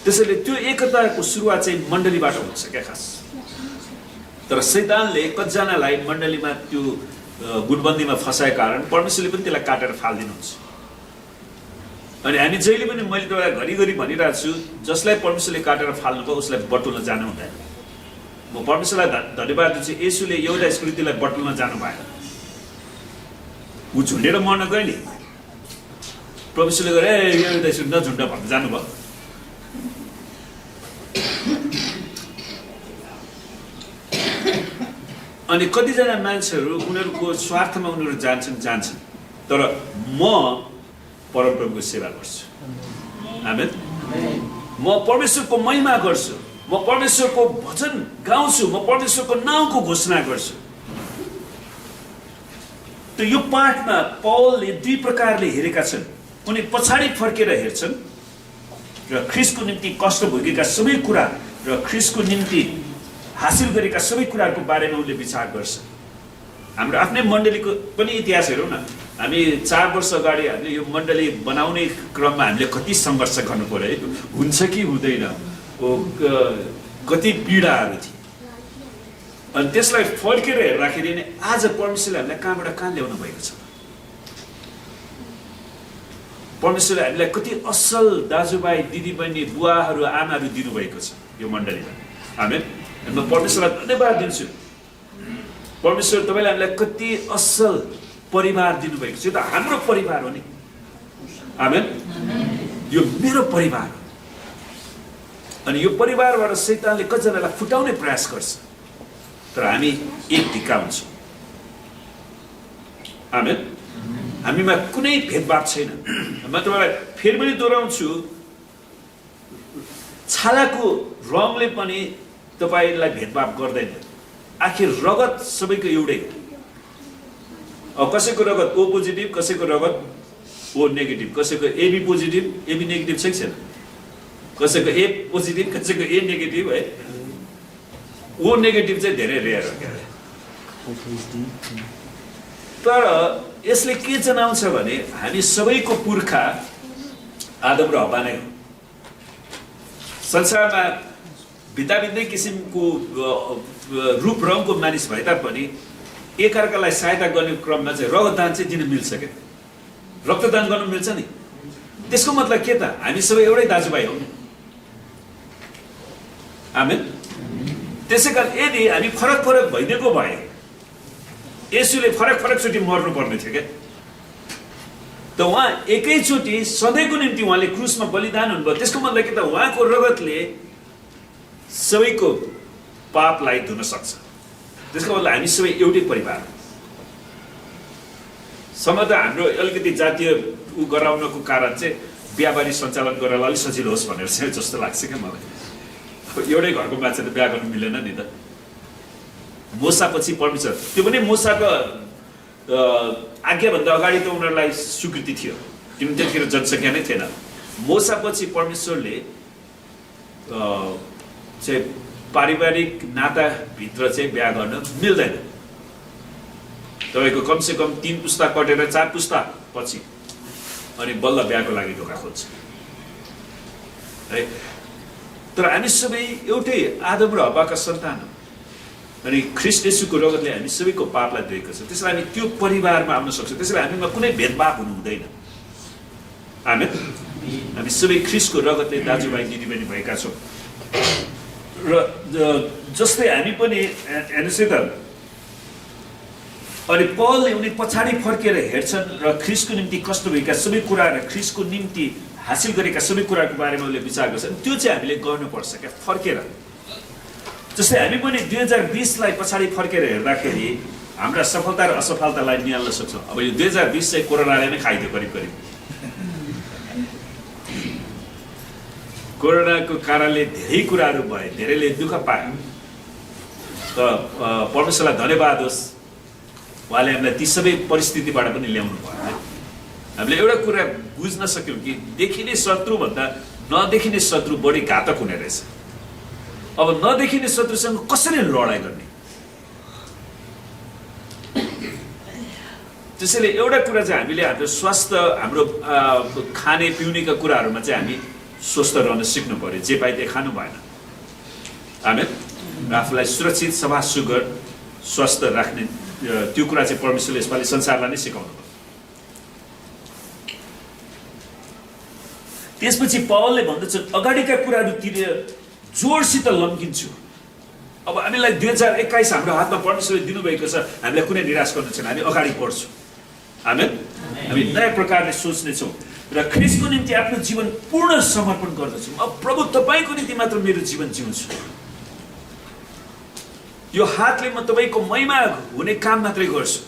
त्यसैले त्यो एकताको सुरुवात चाहिँ मण्डलीबाट हुन्छ क्या खास। तर शैतानले कतिजनालाई मण्डलीमा त्यो गुटबन्दीमा फसाएको कारण परमेश्वरले पनि त्यसलाई काटेर फालिदिनुहुन्छ। अनि हामी जहिले पनि, मैले तपाईँलाई घरिघरि भनिरहेको छु, जसलाई परमेश्वरले काटेर फाल्नुभयो उसलाई बटुल्न जानु हुँदैन। म परमेश्वरलाई धन्यवाद दिन्छु, येशूले एउटा स्कृतिलाई बटुल्न जानु भएन। ऊ झुन्डेर मर्न गयो नि, परमेश्वरले गरे एउटा स्कृति नझुन्ड भन्नु जानुभयो। अनि कतिजना मान्छेहरू उनीहरूको स्वार्थमा उनीहरू जान्छन्। तर म परमप्रभुको सेवा गर्छु। आमेन। म परमेश्वरको महिमा गर्छु, म परमेश्वरको भजन गाउँछु, म परमेश्वरको नाउँको घोषणा गर्छु। त यो पाठमा पौलले दुई प्रकारले हेरेका छन्। उनी पछाडि फर्केर हेर्छन् र ख्रीष्टको निम्ति कष्ट भोगेका सबै कुरा र ख्रीष्टको निम्ति हासिल गरेका सबै कुराहरूको बारेमा उनले विचार गर्छ। हाम्रो आफ्नै मण्डलीको पनि इतिहास हेरौँ न। हामी 4 वर्ष अगाडि हामीले यो मण्डली बनाउने क्रममा हामीले कति सङ्घर्ष गर्नु पर्यो, हुन्छ कि हुँदैन, कति पीडाहरू थिए। अनि त्यसलाई फर्केर हेर्दाखेरि नै आज परमेश्वरले हामीलाई कहाँ ल्याउनु भएको छ। परमेश्वरले हामीलाई कति असल दाजुभाइ दिदीबहिनी बुवाहरू आमाहरू दिनुभएको छ यो मण्डलीमा। आमेन। म परमेश्वरलाई धन्यवाद दिन्छु। परमेश्वर तपाईँले हामीलाई कति असल परिवार दिनुभएको छ। यो त हाम्रो परिवार हो नि। आमेन। यो मेरो परिवार हो। अनि यो परिवारबाट शैतानले कतिजनालाई फुटाउने प्रयास गर्छ, तर हामी एक ढिक्का हुन्छौँ। आमेन। हामीमा कुनै भेदभाव छैन। म तपाईँलाई फेरि पनि दोहोऱ्याउँछु, छालाको रङले पनि तपाईँलाई भेदभाव गर्दैन। आखिर रगत सबैको एउटै हो। कसैको रगत ओ पोजिटिभ, कसैको रगत ओ नेगेटिभ, कसैको एबी पोजिटिभ एबी नेगेटिभ छैन, कसैको ए पोजिटिभ कसैको ए नेगेटिभ है। ओ नेगेटिभ चाहिँ धेरै रेयर हो क्या। तर यसले के जनाउँछ भने हामी सबैको पुर्खा आदम र हव्वा नै हो। संसारमा भिन्दै किसिमको रूप रङको मानिस भए तापनि एकअर्कालाई सहायता गर्ने क्रममा चाहिँ रगतदान चाहिँ दिन मिल्छ क्या। रक्तदान गर्नु मिल्छ नि। त्यसको मतलब के त? हामी सबै एउटै दाजुभाइ हौ। आमेन। त्यसै कारण यदि हामी फरक भइदिएको भए येशूले फरकचोटि मर्नु पर्ने थियो क्या। त उहाँ एकैचोटि सधैँको निम्ति उहाँले क्रुसमा बलिदान हुनुभयो। त्यसको मतलब के त? उहाँको रगतले सबैको पापलाई धुन सक्छ। त्यसको मतलब हामी सबै एउटै परिवार हो। सम्भवत हाम्रो अलिकति जातीय गराउनको कारण चाहिँ बिहाबारी सञ्चालन गरेर अलिक सजिलो होस् भनेर चाहिँ जस्तो लाग्छ क्या मलाई। एउटै घरको मान्छेले बिहा गर्नु मिलेन नि त। मोसापछि परमेश्वर, त्यो पनि मोसाको आज्ञाभन्दा अगाडि त उनीहरूलाई स्वीकृति थियो, किनभने त्यतिखेर जनसङ्ख्या नै थिएन। मोसापछि परमेश्वरले चाहिँ पारिवारिक नाताभित्र चाहिँ बिहा गर्न मिल्दैन। तपाईँको कमसेकम 3 पुस्ता कटेर 4 पुस्ता पछि अनि बल्ल बिहाको लागि ढोका खोज्छ है। तर हामी सबै एउटै आदम र हव्वाका सन्तान हौँ अनि ख्रीष्ट येशूको रगतले हामी सबैको पापलाई धोएको छ। त्यसैले हामी त्यो परिवारमा आउन सक्छौँ। त्यसैले हामीमा कुनै भेदभाव हुनु हुँदैन। आमेन। हामी सबै ख्रीष्टको रगतले दाजुभाइ दिदीबहिनी भएका छौँ र जस्तै हामी पनि हेर्नुहोस् है त। अनि पौलले उनी पछाडि फर्केर हेर्छन् र ख्रीष्टको निम्ति कष्ट भएका सबै कुरा र ख्रीष्टको निम्ति हासिल गरेका सबै कुराको बारेमा उसले विचार गर्छन्। त्यो चाहिँ हामीले गर्नुपर्छ क्या, फर्केर। जस्तै हामी पनि 2020लाई पछाडि फर्केर हेर्दाखेरि हाम्रा सफलता र असफलतालाई निहाल्न सक्छौँ। अब यो 2020 चाहिँ कोरोनाले नै खाइदियो करिब करिब। कोरोनाको कारणले धेरै कुराहरू भए, धेरैले दुःख पाए। तर परमेश्वरलाई धन्यवाद होस्, उहाँले हामीलाई ती सबै परिस्थितिबाट पनि ल्याउनु भयो है। हामीले एउटा कुरा बुझ्न सक्यौँ कि देखिने शत्रुभन्दा नदेखिने शत्रु बढी घातक हुने रहेछ। अब नदेखिने शत्रुसँग कसरी लडाइँ गर्ने? त्यसैले एउटा कुरा चाहिँ हामीले हाम्रो स्वास्थ्य, हाम्रो खाने पिउनेका कुराहरूमा चाहिँ हामी स्वस्थ रहन सिक्नु पर्यो। जे पाइ त्यही खानु भएन। आमेन। आफूलाई सुरक्षित, सफा सुग्घर स्वस्थ राख्ने त्यो कुरा चाहिँ परमेश्वरले यसपालि संसारलाई नै सिकाउनु भयो। त्यसपछि पौलले भन्दछन् अगाडिका कुराहरूतिर जोडसित लम्किन्छु। अब हामीलाई 2021 हाम्रो हातमा परमेश्वरले दिनुभएको छ। हामीलाई कुनै निराश गर्नु छैन। हामी अगाडि बढ्छौँ। आमेन। हामी नयाँ प्रकारले सोच्नेछौँ र ख्रीष्टको निम्ति आफ्नो जीवन पूर्ण समर्पण गर्दछु। अब प्रभु तपाईँको निम्ति मात्र मेरो जीवन जिउँछु। यो हातले म तपाईँको महिमा हुने काम मात्रै गर्छु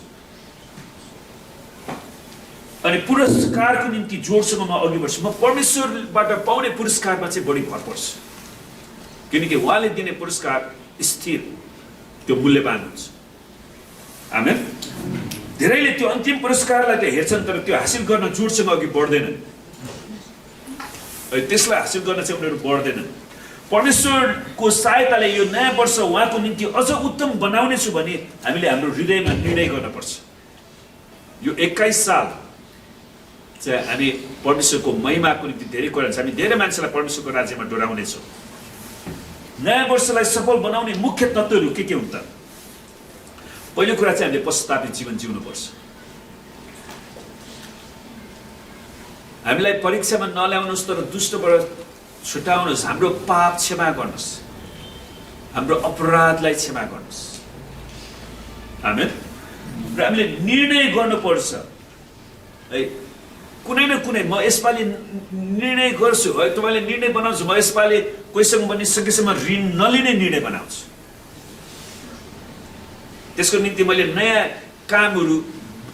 अनि पुरस्कारको निम्ति जोडसँग म अघि बढ्छु। म परमेश्वरबाट पाउने पुरस्कारमा चाहिँ बढी भर पर्छु किनकि उहाँले दिने पुरस्कार स्थिर, त्यो मूल्यवान हुन्छ। आमेन। धेरैले त्यो अन्तिम पुरस्कारलाई त हेर्छन् तर त्यो हासिल गर्न जोडसँग अघि बढ्दैनन्। त्यसलाई हासिल गर्न चाहिँ उनीहरू बढ्दैनन्। परमेश्वरको सहायताले यो नयाँ वर्ष उहाँको निम्ति अझ उत्तम बनाउनेछु भने हामीले हाम्रो हृदयमा निर्णय गर्नुपर्छ। यो 21 साल चाहिँ हामी परमेश्वरको महिमाको निम्ति धेरै कुरा हामी धेरै मान्छेलाई परमेश्वरको राज्यमा डोराउनेछौँ। नयाँ वर्षलाई सफल बनाउने मुख्य तत्त्वहरू के हुन् त? पहिलो कुरा चाहिँ हामीले पश्चातापी जीवन जिउनुपर्छ। हामीलाई परीक्षामा नल्याउनुहोस् तर दुष्टबाट छुटाउनुहोस्। हाम्रो पाप क्षमा गर्नुहोस्, हाम्रो अपराधलाई क्षमा गर्नुहोस्। आमेन। र हामीले निर्णय गर्नुपर्छ है, कुनै न कुनै म यसपालि निर्णय गर्छु है। तपाईँले निर्णय बनाउँछु म यसपालि कोहीसँग पनि सकेसम्म ऋण नलिने निर्णय बनाउँछु। त्यसको निम्ति मैले नयाँ कामहरू,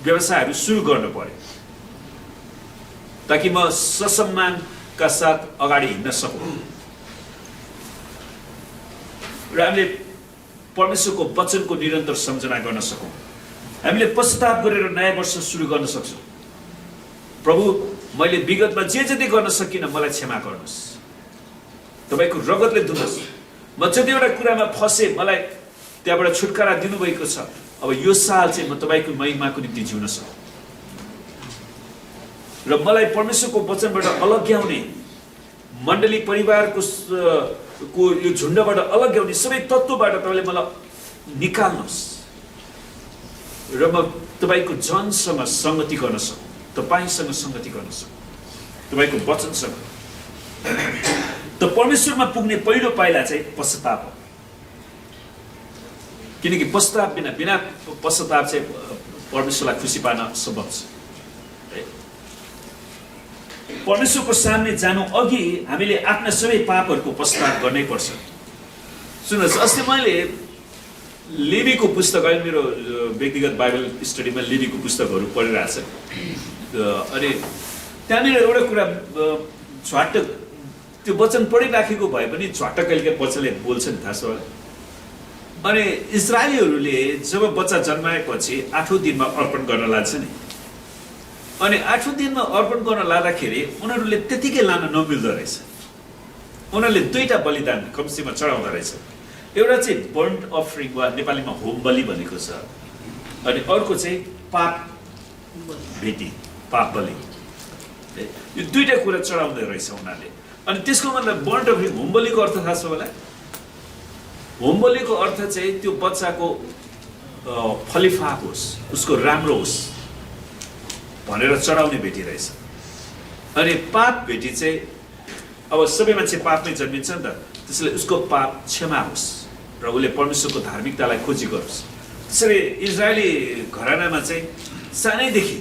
व्यवसायहरू सुरु गर्नु पर्यो ताकि म ससम्मानका साथ अगाडि हिँड्न सकौँ। र हामीले परमेश्वरको वचनको निरन्तर सम्झना गर्न सकौँ। हामीले पश्चाताप गरेर नयाँ वर्ष सुरु गर्न सक्छौँ। प्रभु, मैले विगतमा जे जति गर्न सकिनँ मलाई क्षमा गर्नुहोस्, तपाईँको रगतले धुनुहोस्। म जतिवटा कुरामा फसेँ मलाई त्यहाँबाट छुटकारा दिनुभएको छ। अब यो साल चाहिँ म तपाईँको महिमाको निम्ति जिउन सकौँ र मलाई परमेश्वरको वचनबाट अलग्याउने, मण्डली परिवारको यो झुन्डबाट अलग्याउने सबै तत्त्वबाट तपाईँले मलाई निकाल्नुहोस् र म तपाईँको जनसँग सङ्गति गर्न सकौँ, तपाईँसँग सङ्गति गर्न सकौँ, तपाईँको वचनसँग। त परमेश्वरमा पुग्ने पहिलो पाइला चाहिँ पश्चाताप हो। किनकि पश्चाताप बिना पश्चाताप चाहिँ परमेश्वरलाई खुसी पार्न सम्भव छ। परमेश्वरको सामने जानु अघि हामीले आफ्ना सबै पापहरूको पश्चाताप गर्नै पर्छ। सुन्नुहोस्, अस्ति मैले लेवीको पुस्तक, अहिले मेरो व्यक्तिगत बाइबल स्टडीमा लेवीको पुस्तकहरू पढिरहेको छ अनि त्यहाँनिर एउटा कुरा झट्ट त्यो वचन पढिराखेको भए पनि झट्ट कहिलेकाहीँ वचनले बोल्छ नि, थाहा छ होला। अनि इजरायलीहरूले जब बच्चा जन्माएपछि 8औं दिनमा अर्पण गर्न लाग्छ नि, अनि 8औं दिनमा अर्पण गर्न लाँदाखेरि उनीहरूले त्यतिकै लान नमिल्दो रहेछ। उनीहरूले दुईटा बलिदान कम्तीमा चढाउँदो रहेछ। एउटा चाहिँ बर्न्ट अफरिङ वा नेपालीमा होम बलि भनेको छ, अनि अर्को चाहिँ पाप भेटी, पाप बलि। यो दुईटा कुरा चढाउँदै रहेछ उनीहरूले। अनि त्यसको मतलब बर्न्ट अफरिङ होम बलिको अर्थ थाहा छ होला? होम बलिको अर्थ चाहिँ त्यो बच्चाको फलिफाप होस्, उसको राम्रो होस् भनेर चढाउने भेटी रहेछ। अनि पाप भेटी चाहिँ अब सबै मान्छे पापमै जन्मिन्छ नि त, त्यसैले उसको पाप क्षमा होस् र उसले परमेश्वरको धार्मिकतालाई खोजी गरोस्। त्यसैले इजरायली घरानामा चाहिँ सानैदेखि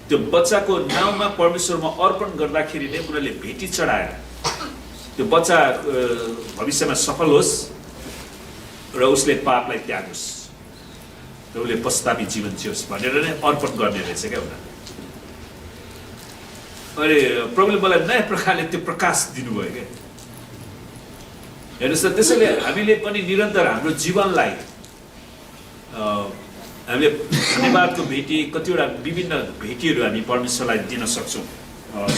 त्यो बच्चाको नाउँमा परमेश्वरमा अर्पण गर्दाखेरि नै उनीहरूले भेटी चढाएर त्यो बच्चा भविष्यमा सफल होस् र उसले पापलाई त्यागोस् र उसले पश्चातापी जीवन जियोस् भनेर नै अर्पण गर्ने रहेछ क्या उनीहरू। अनि प्रभुले मलाई नयाँ प्रकारले त्यो प्रकाश दिनुभयो क्या। हेर्नुहोस् त, त्यसैले हामीले पनि निरन्तर हाम्रो जीवनलाई हामीले धन्यवादको भेटी, कतिवटा विभिन्न भेटीहरू हामी परमेश्वरलाई दिन सक्छौँ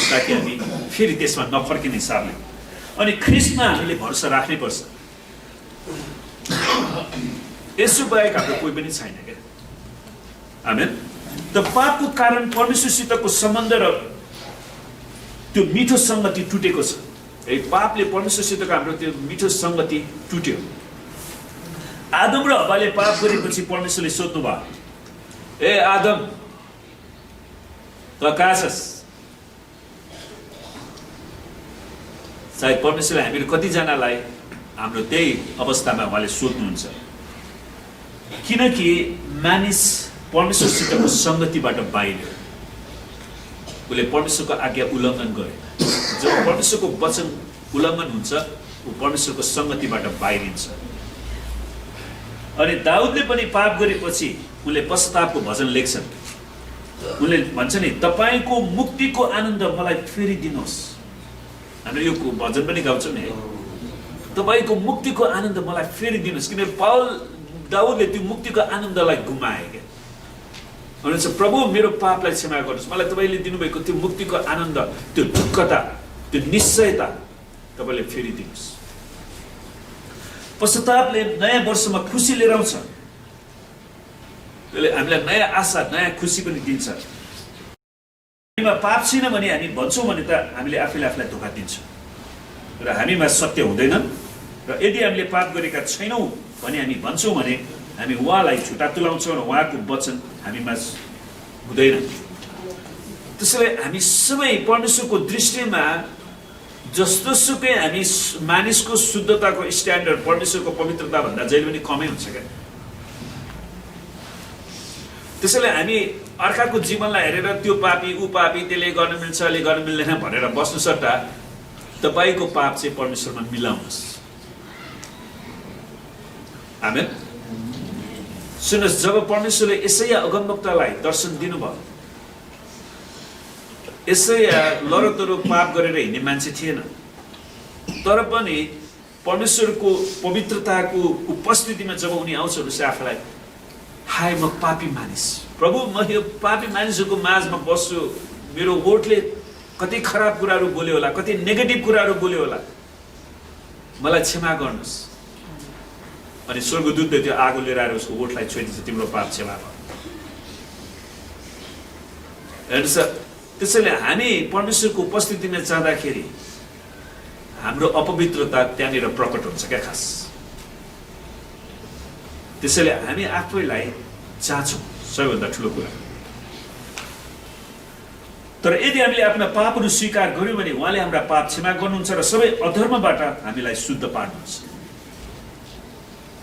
ताकि हामी फेरि त्यसमा नफर्किने हिसाबले। अनि ख्रिस्टमा हामीले भरोसा राख्नै पर्छ। यसो बाहेक हाम्रो कोही पनि छैन क्या। आमेन। त पापको कारण परमेश्वरसितको सम्बन्ध र त्यो मिठो सङ्गति टुटेको छ। पापले परमेश्वरसितको हाम्रो त्यो मिठो सङ्गति टुट्यो। आदम र हव्वाले पाप गरेपछि परमेश्वरले सोध्नु भयो, ए आदम त कहाँ छस्? सायद परमेश्वरले हामीहरू कतिजनालाई हाम्रो त्यही अवस्थामा उहाँले सोध्नुहुन्छ, किनकि मानिस परमेश्वरसितको सङ्गतिबाट बाहिर, उसले परमेश्वरको आज्ञा उल्लङ्घन गरे। जब परमेश्वरको वचन उल्लङ्घन हुन्छ ऊ परमेश्वरको सङ्गतिबाट बाहिरिन्छ। अनि दाउदले पनि पाप गरेपछि उनले पश्चातापको भजन लेख्छन्। उनले भन्छ नि, तपाईँको मुक्तिको आनन्द मलाई फेरि दिनुहोस्। हामीले यो भजन पनि गाउँछौँ नि, तपाईँको मुक्तिको आनन्द मलाई फेरि दिनुहोस्। किनभने दाउदले त्यो मुक्तिको आनन्दलाई गुमाए क्या। उनीहरू प्रभु मेरो पापलाई क्षमा गर्नुहोस्, मलाई तपाईँले दिनुभएको त्यो मुक्तिको आनन्द, त्यो ढुक्कता, त्यो निश्चयता तपाईँले फेरि दिनुहोस्। पश्चातापले नयाँ वर्षमा खुसी लिएर आउँछ। त्यसले हामीलाई नयाँ आशा, नयाँ खुसी पनि दिन्छ। हामीमा पाप छैन भने हामी भन्छौँ भने त हामीले आफैलाई धोका दिन्छौँ र हामीमा सत्य हुँदैन। र यदि हामीले पाप गरेका छैनौँ भने हामी भन्छौँ भने हामी उहाँलाई झुटा तुलाउँछौँ र उहाँको वचन हामीमा हुँदैन। त्यसैले हामी सबै परमेश्वरको दृष्टिमा जस्तोसुकै हामी मानिसको शुद्धताको स्ट्यान्डर्ड परमेश्वरको पवित्रता भन्दा जहिले पनि कमै हुन्छ क्या। त्यसैले हामी अर्काको जीवनलाई हेरेर त्यो पापी ऊ पापी, त्यसले गर्न मिल्छ यसले गर्न मिल्दैन भनेर बस्नु सट्टा तपाईँको पाप चाहिँ परमेश्वरमा मिलाउनुहोस्। आमेन। सुन्नुहोस्, जब परमेश्वरले यसैया अगमवक्तालाई दर्शन दिनुभयो, यसैया लरतरो पाप गरेर हिँड्ने मान्छे थिएन, तर पनि परमेश्वरको पवित्रताको उपस्थितिमा जब उनी आउँछ उसले आफूलाई, हाय म पापी मानिस, प्रभु म यो पापी मानिसहरूको माझमा बस्छु, मेरो ओठले कति खराब कुराहरू बोल्यो होला, कति नेगेटिभ कुराहरू बोल्यो होला, मलाई क्षमा गर्नुहोस्। अनि स्वर्गदूतले त्यो आगो लिएर आएर उसको ओठलाई छोइदिन्छ, तिम्रो पाप क्षमा भयो। हेर्नुहोस्, त्यसैले हामी परमेश्वरको उपस्थितिमा जाँदाखेरि हाम्रो अपवित्रता त्यहाँनिर प्रकट हुन्छ क्या खास। त्यसैले हामी आफैलाई जाँचौँ, सबैभन्दा ठुलो कुरा। तर यदि हामीले आफ्ना पापहरू स्वीकार गर्यौँ भने उहाँले हाम्रा पाप क्षमा गर्नुहुन्छ र सबै अधर्मबाट हामीलाई शुद्ध पार्नुहुन्छ।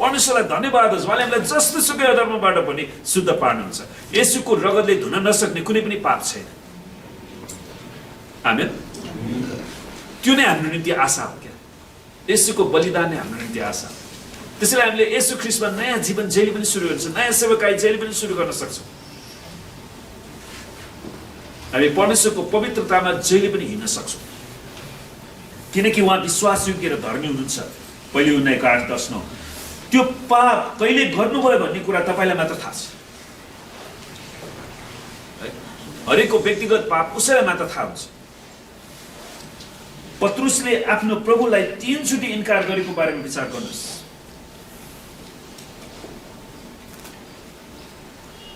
परमेश्वरलाई धन्यवाद होस्, उहाँले हामीलाई जस्तोसुकै अधर्मबाट पनि शुद्ध पार्नुहुन्छ। येशूको रगतले धुन नसक्ने कुनै पनि पाप छैन। आमेन। त्यो नै हाम्रो निम्ति आशा हो क्या। येशूको बलिदान नै हाम्रो निम्ति आशा हो। त्यसैले हामीले येशू ख्रीष्टमा नयाँ जीवन जहिले पनि सुरु गर्न सक्छौँ, नयाँ सेवाकाई जहिले पनि सुरु गर्न सक्छौँ। हामी परमेश्वरको पवित्रतामा जहिले पनि हिँड्न सक्छौँ, किनकि उहाँ विश्वासयोग्य र धर्मी हुनुहुन्छ। पहिले 9:8-10-9 त्यो पाप कहिले गर्नुभयो भन्ने कुरा तपाईँलाई मात्र थाहा छ। हरेकको व्यक्तिगत पाप उसैलाई मात्र थाहा हुन्छ। पत्रुसले आफ्नो प्रभुलाई 3 चोटि इन्कार गरेको बारेमा विचार गर्नुहोस्।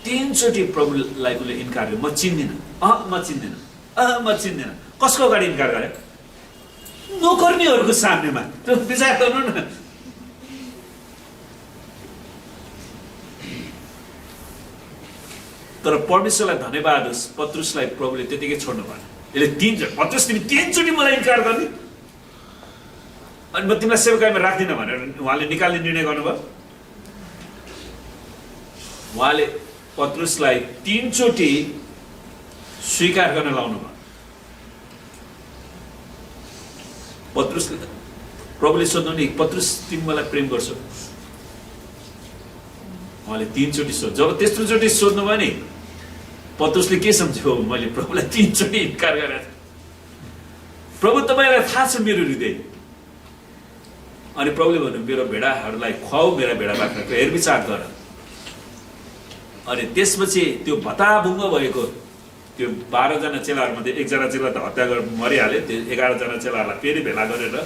3 चोटि प्रभुलाई उसले इन्कार गर्यो, म चिन्दिनँ, म चिन्दिनँ, म चिन्दिनँ। कसको अगाडि इन्कार गरे? नोकर्नीहरूको सामनेमा। विचार गर्नु न। तर परमेश्वरलाई धन्यवाद होस्, पत्रुसलाई प्रभुले त्यतिकै छोड्नु भएन। यसले 3 चोटि, पत्रुस तिमी 3 चोटि मलाई इन्कार गर्ने अनि म तिमीलाई सेवकाईमा राख्दिनँ भनेर उहाँले निकाल्ने निर्णय गर्नुभयो। उहाँले पत्रुसलाई 3 चोटि स्वीकार गर्न लाउनु भयो। पत्रुसले, प्रभुले सोध्नु नि, पत्रुस तिमी मलाई प्रेम गर्छौ? उहाँले 3 चोटि सोध्नु। जब तेस्रो चोटि सोध्नु भयो नि, पत्रुसले के सम्झ्यो? मैले प्रभुलाई 3 चोटि इन्कार गरेँ। प्रभु तपाईँलाई थाहा छ मेरो हृदय। अनि प्रभुले भन्नु, मेरो भेडाहरूलाई खुवाऊ, मेरा भेडा बाख्राको हेरविचार गर। अनि त्यसपछि त्यो भताभुङ्ग भएको त्यो 12 जना चेलाहरूमध्ये 1 जना चेला त हत्या गरेर मरिहाल्यो। त्यो 11 जना चेलाहरूलाई फेरि भेला गरेर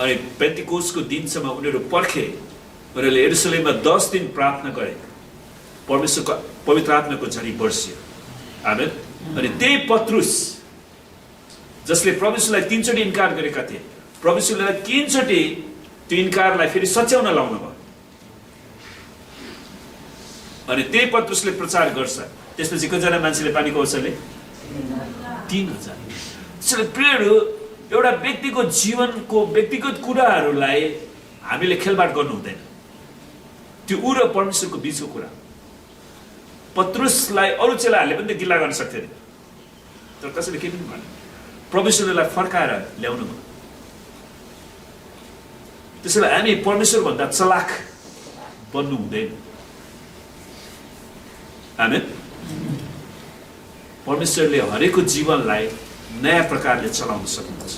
अनि पेन्टिकोस्टको दिनसम्म उनीहरू पर्खे। उनीहरूले यरुशलेममा 10 दिन प्रार्थना गरे। परमेश्वरको पवित्र आत्माको झरी बर्सियो। आमेन। अनि त्यही पत्रुस जसले परमेश्वरलाई 3 चोटि इन्कार गरेका थिए, परमेश्वरलाई 3 चोटि त्यो इन्कारलाई फेरि सच्याउन लाउनु भयो। अनि त्यही पत्रुसले प्रचार गर्छ। त्यसपछि कतिजना मान्छेले पानीको अवसरले? 3000। त्यसैले प्रियहरू, एउटा व्यक्तिको जीवनको व्यक्तिगत कुराहरूलाई हामीले खेलबाड गर्नु हुँदैन। त्यो ऊ र परमेश्वरको बीचको कुरा। पत्रुसलाई अरू चेलाहरूले पनि गिल्ला गर्न सक्थेन, तर कसैले के पनि भने परमेश्वरलाई फर्काएर ल्याउनु भयो। त्यसैले हामी परमेश्वरभन्दा चलाक बन्नु हुँदैन। आमेन। परमेश्वरले हरेकको जीवनलाई नयाँ प्रकारले चलाउन सक्नुहुन्छ।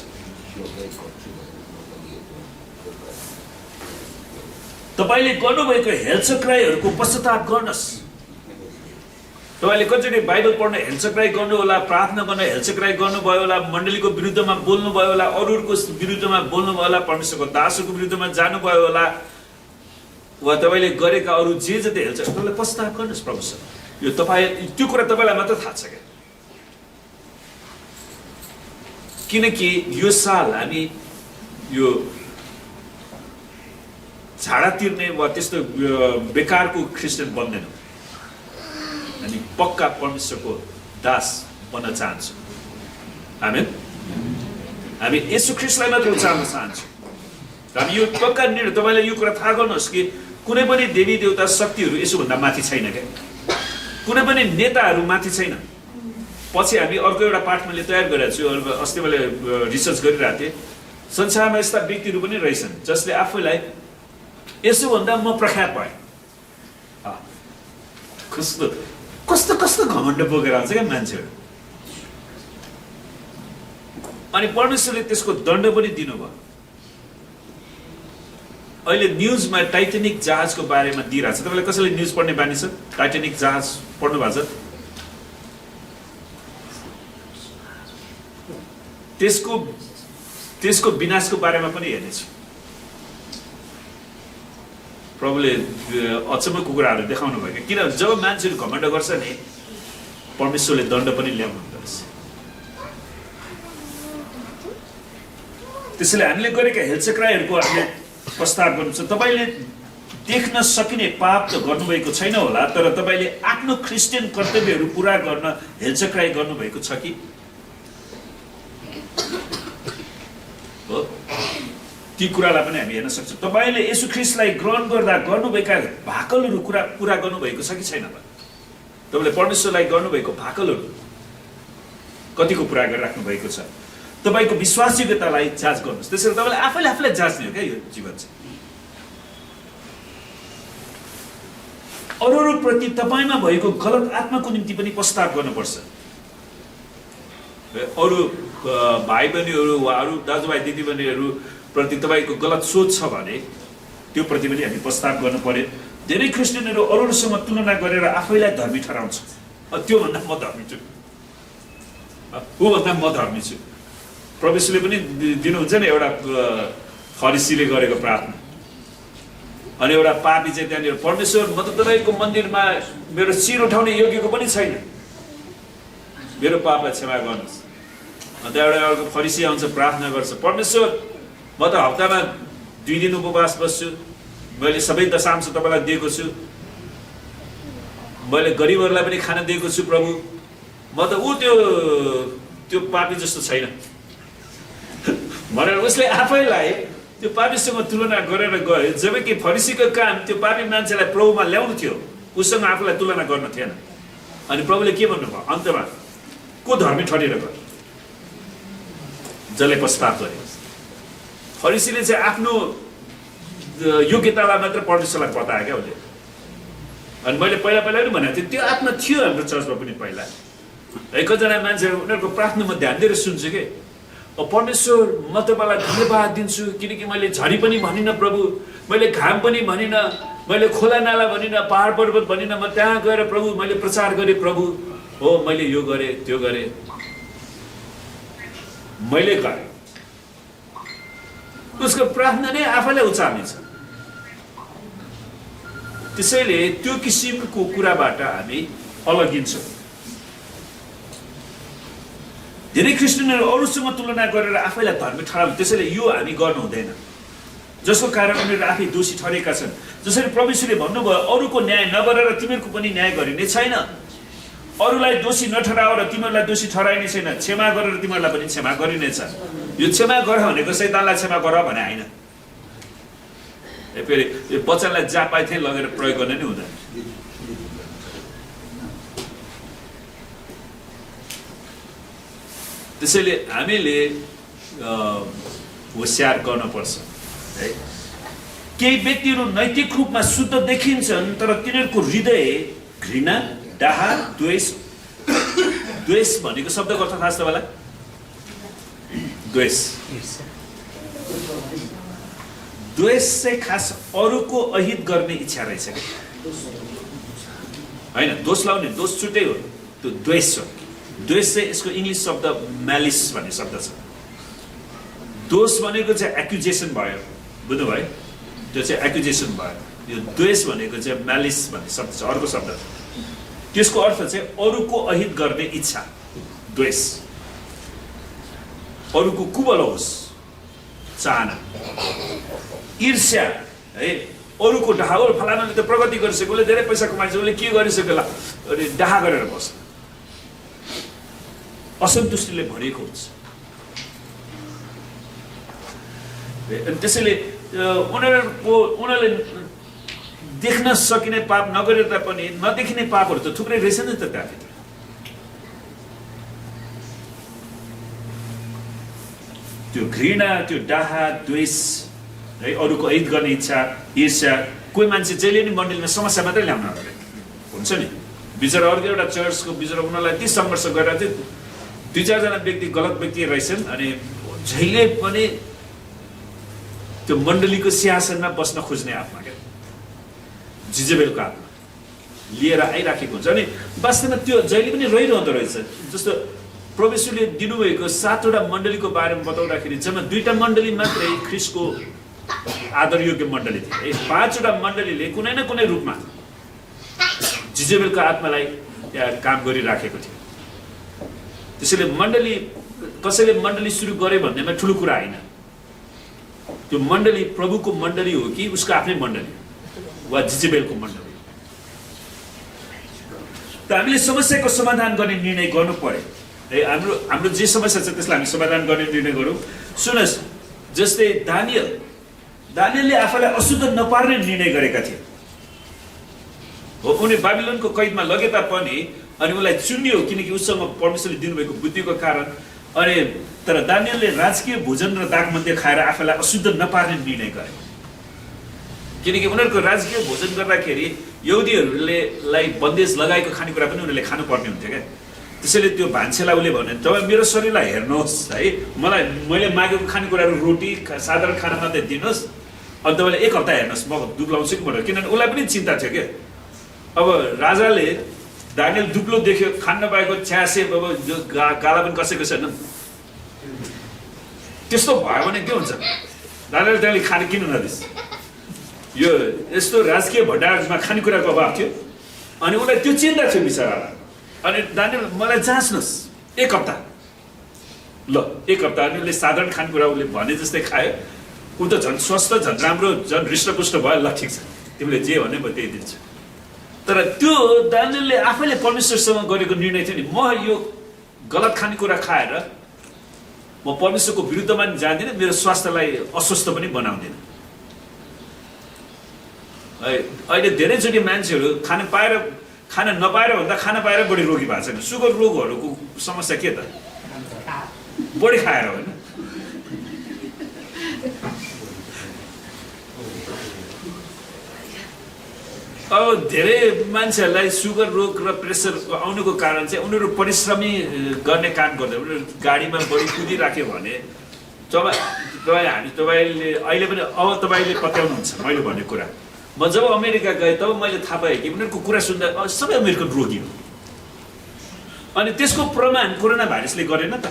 तपाईँले गर्नुभएको हेलचक्राइहरूको पश्चाताप गर्नुहोस्। तपाईँले कतिचोटि बाइबल पढ्न हेलचक्राइ गर्नु होला, प्रार्थना गर्न हेलचक्राइ गर्नुभयो होला, मण्डलीको विरुद्धमा बोल्नुभयो होला, अरूहरूको विरुद्धमा बोल्नुभयो होला, परमेश्वरको दासहरूको विरुद्धमा जानुभयो होला, वा तपाईँले गरेका अरू जे जति हेल्छ तपाईँलाई पश्चाताप गर्नुहोस् प्रभुसँग। यो त्यो कुरा तपाईँलाई मात्र थाहा छ क्या। किनकि यो साल हामी यो झाडा तिर्ने वा त्यस्तो बेकारको क्रिस्चियन बन्दैनौँ। हामी पक्का परमेश्वरको दास बन्न चाहन्छौँ। आमेन। हामी येशू ख्रीष्टलाई मात्र उचाल्न चाहन्छौँ। हामी यो पक्का निर्णय, तपाईँलाई यो कुरा थाहा गर्नुहोस् कि कुनै पनि देवी देवता शक्तिहरू यसोभन्दा माथि छैन क्या। कुनै पनि नेताहरू माथि छैन। पछि हामी अर्को एउटा पाठ मैले तयार गरेको छु, अस्ति मैले रिसर्च गरिरहेको थिएँ। संसारमा यस्ता व्यक्तिहरू पनि रहेछन् जसले आफूलाई यसोभन्दा म प्रख्यात भएँ। कस्तो कस्तो कस्तो घमण्ड बोकेर आउँछ क्या मान्छेहरू। अनि परमेश्वरले त्यसको दण्ड पनि दिनुभयो। अहिले न्युजमा टाइटेनिक जहाजको बारेमा दिइरहेको छ। तपाईँलाई कसैले न्युज पढ्ने बानी छ? टाइटेनिक जहाज पढ्नु भएको छ? त्यसको विनाशको बारेमा पनि हेर्नेछु। प्रभुले अचम्मको कुराहरू देखाउनु भयो। किन जब मान्छेहरू घमण्ड गर्छ नि, परमेश्वरले दण्ड पनि ल्याउनु हुँदो रहेछ। त्यसैले हामीले गरेका हेलचक्राइहरूको हामीले प्रस्ताव गर्नुहुन्छ। तपाईँले देख्न सकिने पाप त गर्नुभएको छैन होला, तर तपाईँले आफ्नो क्रिस्चियन कर्तव्यहरू पुरा गर्न हेलचक्राइ गर्नुभएको छ कि? हो, ती कुरालाई पनि हामी हेर्न सक्छौँ। तपाईँले येशू ख्रीष्टलाई ग्रहण गर्दा गर्नुभएका भाकलहरू पुरा गर्नुभएको छ कि छैन? तपाईँले परमेश्वरलाई गर्नुभएको भाकलहरू कतिको पुरा गरिराख्नु भएको छ? तपाईँको विश्वासयोग्यतालाई जाँच गर्नुहोस्। त्यसैले तपाईँले आफैले जाँच्ने हो क्या यो जीवन चाहिँ। अरूप्रति तपाईँमा भएको गलत आत्माको निम्ति पनि पश्चाताप गर्नुपर्छ। अरू भाइ बहिनीहरू वा अरू दाजुभाइ दिदीबहिनीहरू प्रति तपाईँको गलत सोच छ भने त्यो प्रति पनि हामी पश्चाताप गर्नु पर्यो। धेरै क्रिस्चियनहरू अरूसँग तुलना गरेर आफैलाई धर्मी ठहराउँछ। त्योभन्दा म धर्मी छु, ऊभन्दा म धर्मी छु। परमेश्वरले पनि दिनुहुन्छ नि एउटा फरिसीले गरेको प्रार्थना, अनि एउटा पापी चाहिँ त्यहाँनिर परमेश्वर म त तपाईँको मन्दिरमा मेरो शिर उठाउने योग्यको पनि छैन, मेरो पापलाई क्षमा गर्नुहोस्। अन्त एउटा अर्को फरिसी आउँछ, प्रार्थना गर्छ, परमेश्वर म त हप्तामा 2 दिन उपवास बस्छु, मैले सबै दशांश तपाईँलाई दिएको छु, मैले गरिबहरूलाई पनि खाना दिएको छु प्रभु, म त त्यो पापी जस्तो छैन भनेर उसले आफैलाई त्यो पापीसँग तुलना गरेर गयो। जबकि फरिसीको काम त्यो पापी मान्छेलाई प्रभुमा ल्याउनु थियो, उसँग आफूलाई तुलना गर्न थिएन। अनि प्रभुले के भन्नुभयो अन्तमा, को धर्मी ठटेर गयो, जसले पश्चाताप गरे। फरिसीले चाहिँ आफ्नो योग्यतालाई मात्र परमेश्वरलाई बतायो क्या उसले। अनि मैले पहिला पनि भनेको थिएँ, त्यो आत्मा थियो हाम्रो चर्चमा पनि पहिला। कतिजना मान्छेहरू उनीहरूको प्रार्थनामा ध्यान दिएर सुन्छु कि परमेश्वर म तपाईँलाई धन्यवाद दिन्छु किनकि मैले झरी पनि भनिनँ प्रभु, मैले घाम पनि भनिनँ, मैले खोला नाला भनिनँ, पहाड पर्वत भनिनँ, म त्यहाँ गएर प्रभु मैले प्रचार गरेँ, प्रभु हो मैले यो गरेँ त्यो गरेँ, मैले गरेँ। उसको प्रार्थना नै आफैलाई उचाल्ने छ। त्यसैले त्यो किसिमको कुराबाट हामी अलगिन्छौँ। धेरै क्रिस्चियनहरू अरूसँग तुलना गरेर आफैलाई धर्मी ठहराउनु, त्यसैले यो हामी गर्नु हुँदैन, जसको कारण उनीहरू आफै दोषी ठहरेका छन्। जसरी परमेश्वरले भन्नुभयो अरूको न्याय नगरेर तिमीहरूको पनि न्याय गरिने छैन, अरूलाई दोषी नठहराओ र तिमीहरूलाई दोषी ठहराइने छैन, क्षमा गरेर तिमीहरूलाई पनि क्षमा गरिनेछ। यो क्षमा गर भनेको शैतानलाई क्षमा गर भने होइन। फेरि यो वचनलाई जहाँ पाए थिए लगेर प्रयोग गर्ने नै हुँदैन। त्यसैले हामीले होसियार गर्नुपर्छ है। केही व्यक्तिहरू नैतिक रूपमा शुद्ध देखिन्छन् तर तिनीहरूको हृदय घृणा, डाहा, द्वेष। द्वेष भनेको शब्दको अर्थ थाहा छ तपाईँलाई? द्वेष चाहिँ खास अरूको अहित गर्ने इच्छा रहेछ कि होइन, दोष लाउने, दोष छुट्टै हो, त्यो द्वेष हो। द्वेष चाहिँ यसको इङ्ग्लिस शब्द म्यालिस भन्ने शब्द छ। दोष भनेको चाहिँ एक्युजेसन भयो, बुझ्नुभयो? त्यो चाहिँ एक्युजेसन भयो। यो द्वेष भनेको चाहिँ म्यालिस भन्ने शब्द छ, अर्को शब्द छ। त्यसको अर्थ चाहिँ अरूको अहित गर्ने इच्छा, द्वेष, अरूको कुबल होस् चाहना, ईर्ष्या है, अरूको डाहा, फलानाले त प्रगति गरिसक्यो, उसले धेरै पैसा कमाइन्छ, उसले के गरिसक्यो ला, डाहा गरेर बस्छ, असन्तुष्टिले भरिएको हुन्छ। त्यसैले उनीहरूले देख्न सकिने पाप नगरे तापनि नदेखिने पापहरू त थुप्रै रहेछ नि त त्यहाँभित्र। त्यो घृणा, त्यो डाहा, द्वेष है, अरूको अहित गर्ने इच्छा, ईर्ष्या। कोही मान्छे जहिले नि मण्डलीमा समस्या मात्रै ल्याउन हुन्छ नि, बिचरा अर्को एउटा चर्चको बिचरा उनीहरूलाई यति सङ्घर्ष गरेर चाहिँ 2-4 जना व्यक्ति गलत व्यक्ति रहेछन् अनि जहिले पनि त्यो मण्डलीको सिंहासनमा बस्न खोज्ने आत्मा क्या, जिजेबेलको आत्मा लिएर आइराखेको हुन्छ। अनि वास्तवमा त्यो जहिले पनि रहिरहँदो रहेछ। जस्तो परमेश्वरले दिनुभएको 7वटा मण्डलीको बारेमा बताउँदाखेरि जम्मा 2टा मण्डली मात्रै ख्रिस्टको आदरयोग्य मण्डली थिए। 5वटा मण्डलीले कुनै न कुनै रूपमा जिजेबेलको आत्मालाई त्यहाँ काम गरिराखेको थियो। त्यसैले मण्डली, कसैले मण्डली सुरु गरे भन्नेमा ठुलो कुरा होइन। त्यो मण्डली प्रभुको मण्डली हो कि उसको आफ्नै मण्डली वा जिजेबेलको मण्डली। त हामीले समस्याको समाधान गर्ने निर्णय गर्नु पर्यो है। हाम्रो जे समस्या छ त्यसलाई हामी समाधान गर्ने निर्णय गरौँ। सुन्नुहोस्, जस्तै दानियलले आफूलाई अशुद्ध नपार्ने निर्णय गरेका थिए हो। उनी बाबिलोनको कैदमा लगे तापनि अनि उसलाई चुनियो किनकि उसँग परमेश्वरले दिनुभएको बुद्धिको कारण। अनि तर दानियलले राजकीय भोजन र दागमध्य खाएर आफूलाई अशुद्ध नपार्ने निर्णय गरे, किनकि उनीहरूको राजकीय भोजन गर्दाखेरि यहुदीहरूलाई बन्देज लगाएको खानेकुरा पनि उनीहरूले खानुपर्ने हुन्थ्यो क्या। त्यसैले त्यो भान्सेलाई उसले भने तपाईँ मेरो शरीरलाई हेर्नुहोस् है, मैले मागेको खानेकुराहरू रोटी साधारण खाना मात्रै दिनुहोस्, अनि तपाईँले 1 हप्ता हेर्नुहोस् म दुब्लाउँछु कि भनेर। किनभने उसलाई पनि चिन्ता थियो क्या। अब राजाले दानियल दुब्लो देख्यो, खान नपाएको छ्यासे, अब जो गाला पनि कसैको छैन, त्यस्तो भयो भने के हुन्छ? दानियल त्यहाँले खाने किन नदिस्? यो यस्तो राजकीय भण्डारमा खानेकुराको अभाव थियो अनि उसलाई त्यो चिन्ता थियो बिचरालाई। अनि दानियल मलाई जाँच्नुहोस् 1 हप्ता, ल 1 हप्ता। अनि उसले साधारण खानेकुरा उसले भने जस्तै खायो। ऊ त झन् स्वस्थ, झन् राम्रो, झन् हृष्टपुष्ट भयो। ल ठिक छ, तिमीले जे भने म त्यही दिन्छु। तर त्यो दानियलले आफैले परमेश्वरसँग गरेको निर्णय थियो नि, म यो गलत खानेकुरा खाएर म परमेश्वरको विरुद्धमा नि जाँदिनँ, मेरो स्वास्थ्यलाई अस्वस्थ पनि बनाउँदिनँ। अहिले धेरैचोटि मान्छेहरू खाना नपाएर भन्दा खाना पाएर बढी रोगी भएको छैन। सुगर रोगहरूको समस्या के त? बढी खाएर होइन। अब धेरै मान्छेहरूलाई सुगर रोग र प्रेसर आउनुको कारण चाहिँ उनीहरू परिश्रमी गर्ने काम गर्दैन। उनीहरू गाडीमा बढी कुदिराख्यो भने तपाईँले अहिले पनि अब तपाईँले पत्याउनुहुन्छ मैले भनेको कुरा। म जब अमेरिका गएँ तब मैले थाहा पाएँ कि उनीहरूको कुरा सुन्दा सबै अमेरिकन रोगी हो। अनि त्यसको प्रमाण कोरोना भाइरसले गरेन त।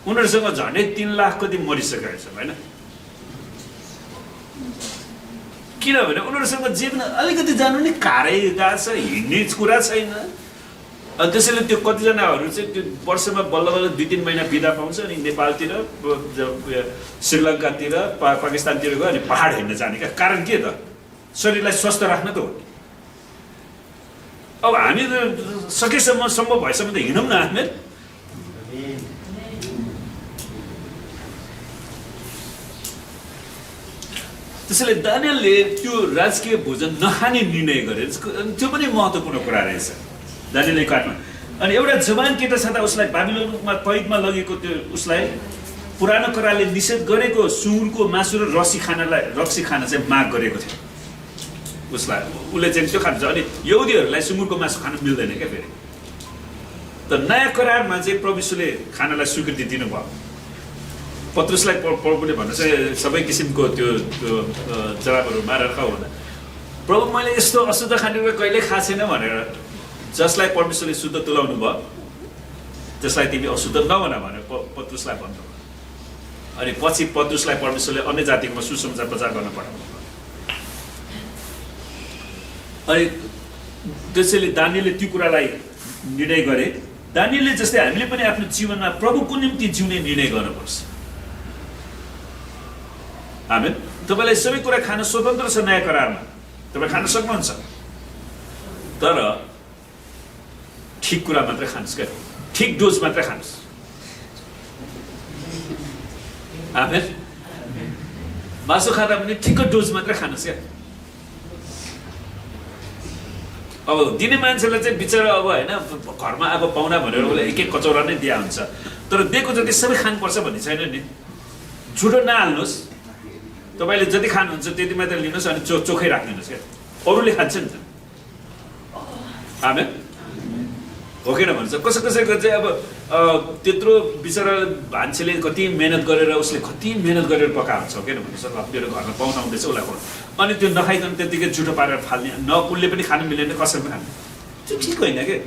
उनीहरूसँग झन्डै 3 लाख कति मरिसकेको छ होइन। किनभने उनीहरूसँग जीवन अलिकति जानु नि गाह्रै गएको छ, हिँड्ने कुरा छैन। अनि त्यसैले त्यो कतिजनाहरू चाहिँ त्यो वर्षमा बल्ल बल्ल 2-3 महिना बिदा पाउँछ अनि नेपालतिर, श्रीलङ्कातिर, पाकिस्तानतिर गयो अनि पहाड हिँड्न जाने क्या। कारण के त? शरीरलाई स्वस्थ राख्न त हो। अब हामी त सकेसम्म सम्भव भएसम्म त हिँडौँ न हामी। त्यसैले दानियलले त्यो राजकीय भोजन नखाने निर्णय गरे। त्यो पनि महत्त्वपूर्ण कुरा रहेछ दानियलले काटमा। अनि एउटा जवान केटा छँदा उसलाई बाबिलोनमा कैदमा लगेको त्यो उसलाई पुरानो करारले निषेध गरेको सुँगुरको मासु र रक्सी खान चाहिँ माग गरेको थियो उसलाई। उसले चाहिँ त्यो खान्छ। अनि यहुदीहरूलाई सुँगुरको मासु खानु मिल्दैन क्या फेरि। त नयाँ करारमा चाहिँ प्रभु यीशुले खानालाई स्वीकृति दिनुभयो। पत्रुसलाई प्रभुले भन्नु चाहिँ सबै किसिमको त्यो जराबहरू मारेर खाऊ भन्दा प्रभु मैले यस्तो अशुद्ध खानेकुरा कहिले खाएको छैन भनेर जसलाई परमेश्वरले शुद्ध तुलाउनु भयो त्यसलाई तिमी अशुद्ध नबना भनेर पत्रुसलाई भन्नुभयो। अनि पछि पत्रुसलाई परमेश्वरले अन्य जातिकोमा सुसमाचार प्रचार गर्न पठाउनु भयो। अनि त्यसैले दानियलले त्यो कुरालाई निर्णय गरे। दानियलले जस्तै हामीले पनि आफ्नो जीवनमा प्रभुको निम्ति जिउने निर्णय गर्नुपर्छ। आमेन। तपाईँलाई सबै कुरा खान स्वतन्त्र छ नयाँ करारमा, तपाईँ खान सक्नुहुन्छ। तर ठिक कुरा मात्रै खानुहोस् क्या, ठिक डोज मात्रै खानुहोस्। आमेन। मासु खाँदा पनि ठिकको डोज मात्रै खानुहोस् क्या। अब दिने मान्छेलाई चाहिँ बिचरा अब होइन घरमा अब पाहुना भनेर उसले एक कचौरा नै दिया हुन्छ। तर दिएको जति सबै खानुपर्छ भन्ने छैन नि। झुटो नहाल्नुहोस्। तपाईँले जति खानुहुन्छ त्यति मात्रै लिनुहोस् अनि चोखै राखिदिनुहोस् क्या। अरूले खान्छ नि त। आमेन। हो किन भन्छ कसैको चाहिँ अब त्यत्रो बिचरा मान्छेले कति मेहनत गरेर उसले कति मेहनत गरेर पकाएको छ किन भन्नुहोस्। अब मेरो घरमा पाहुना आउँदैछ उसलाई खुवाउनु अनि त्यो नखाइकन त्यतिकै झुटो पारेर फाल्ने न उसले पनि खानु मिलेन कसैले खानु त्यो ठिक होइन क्या।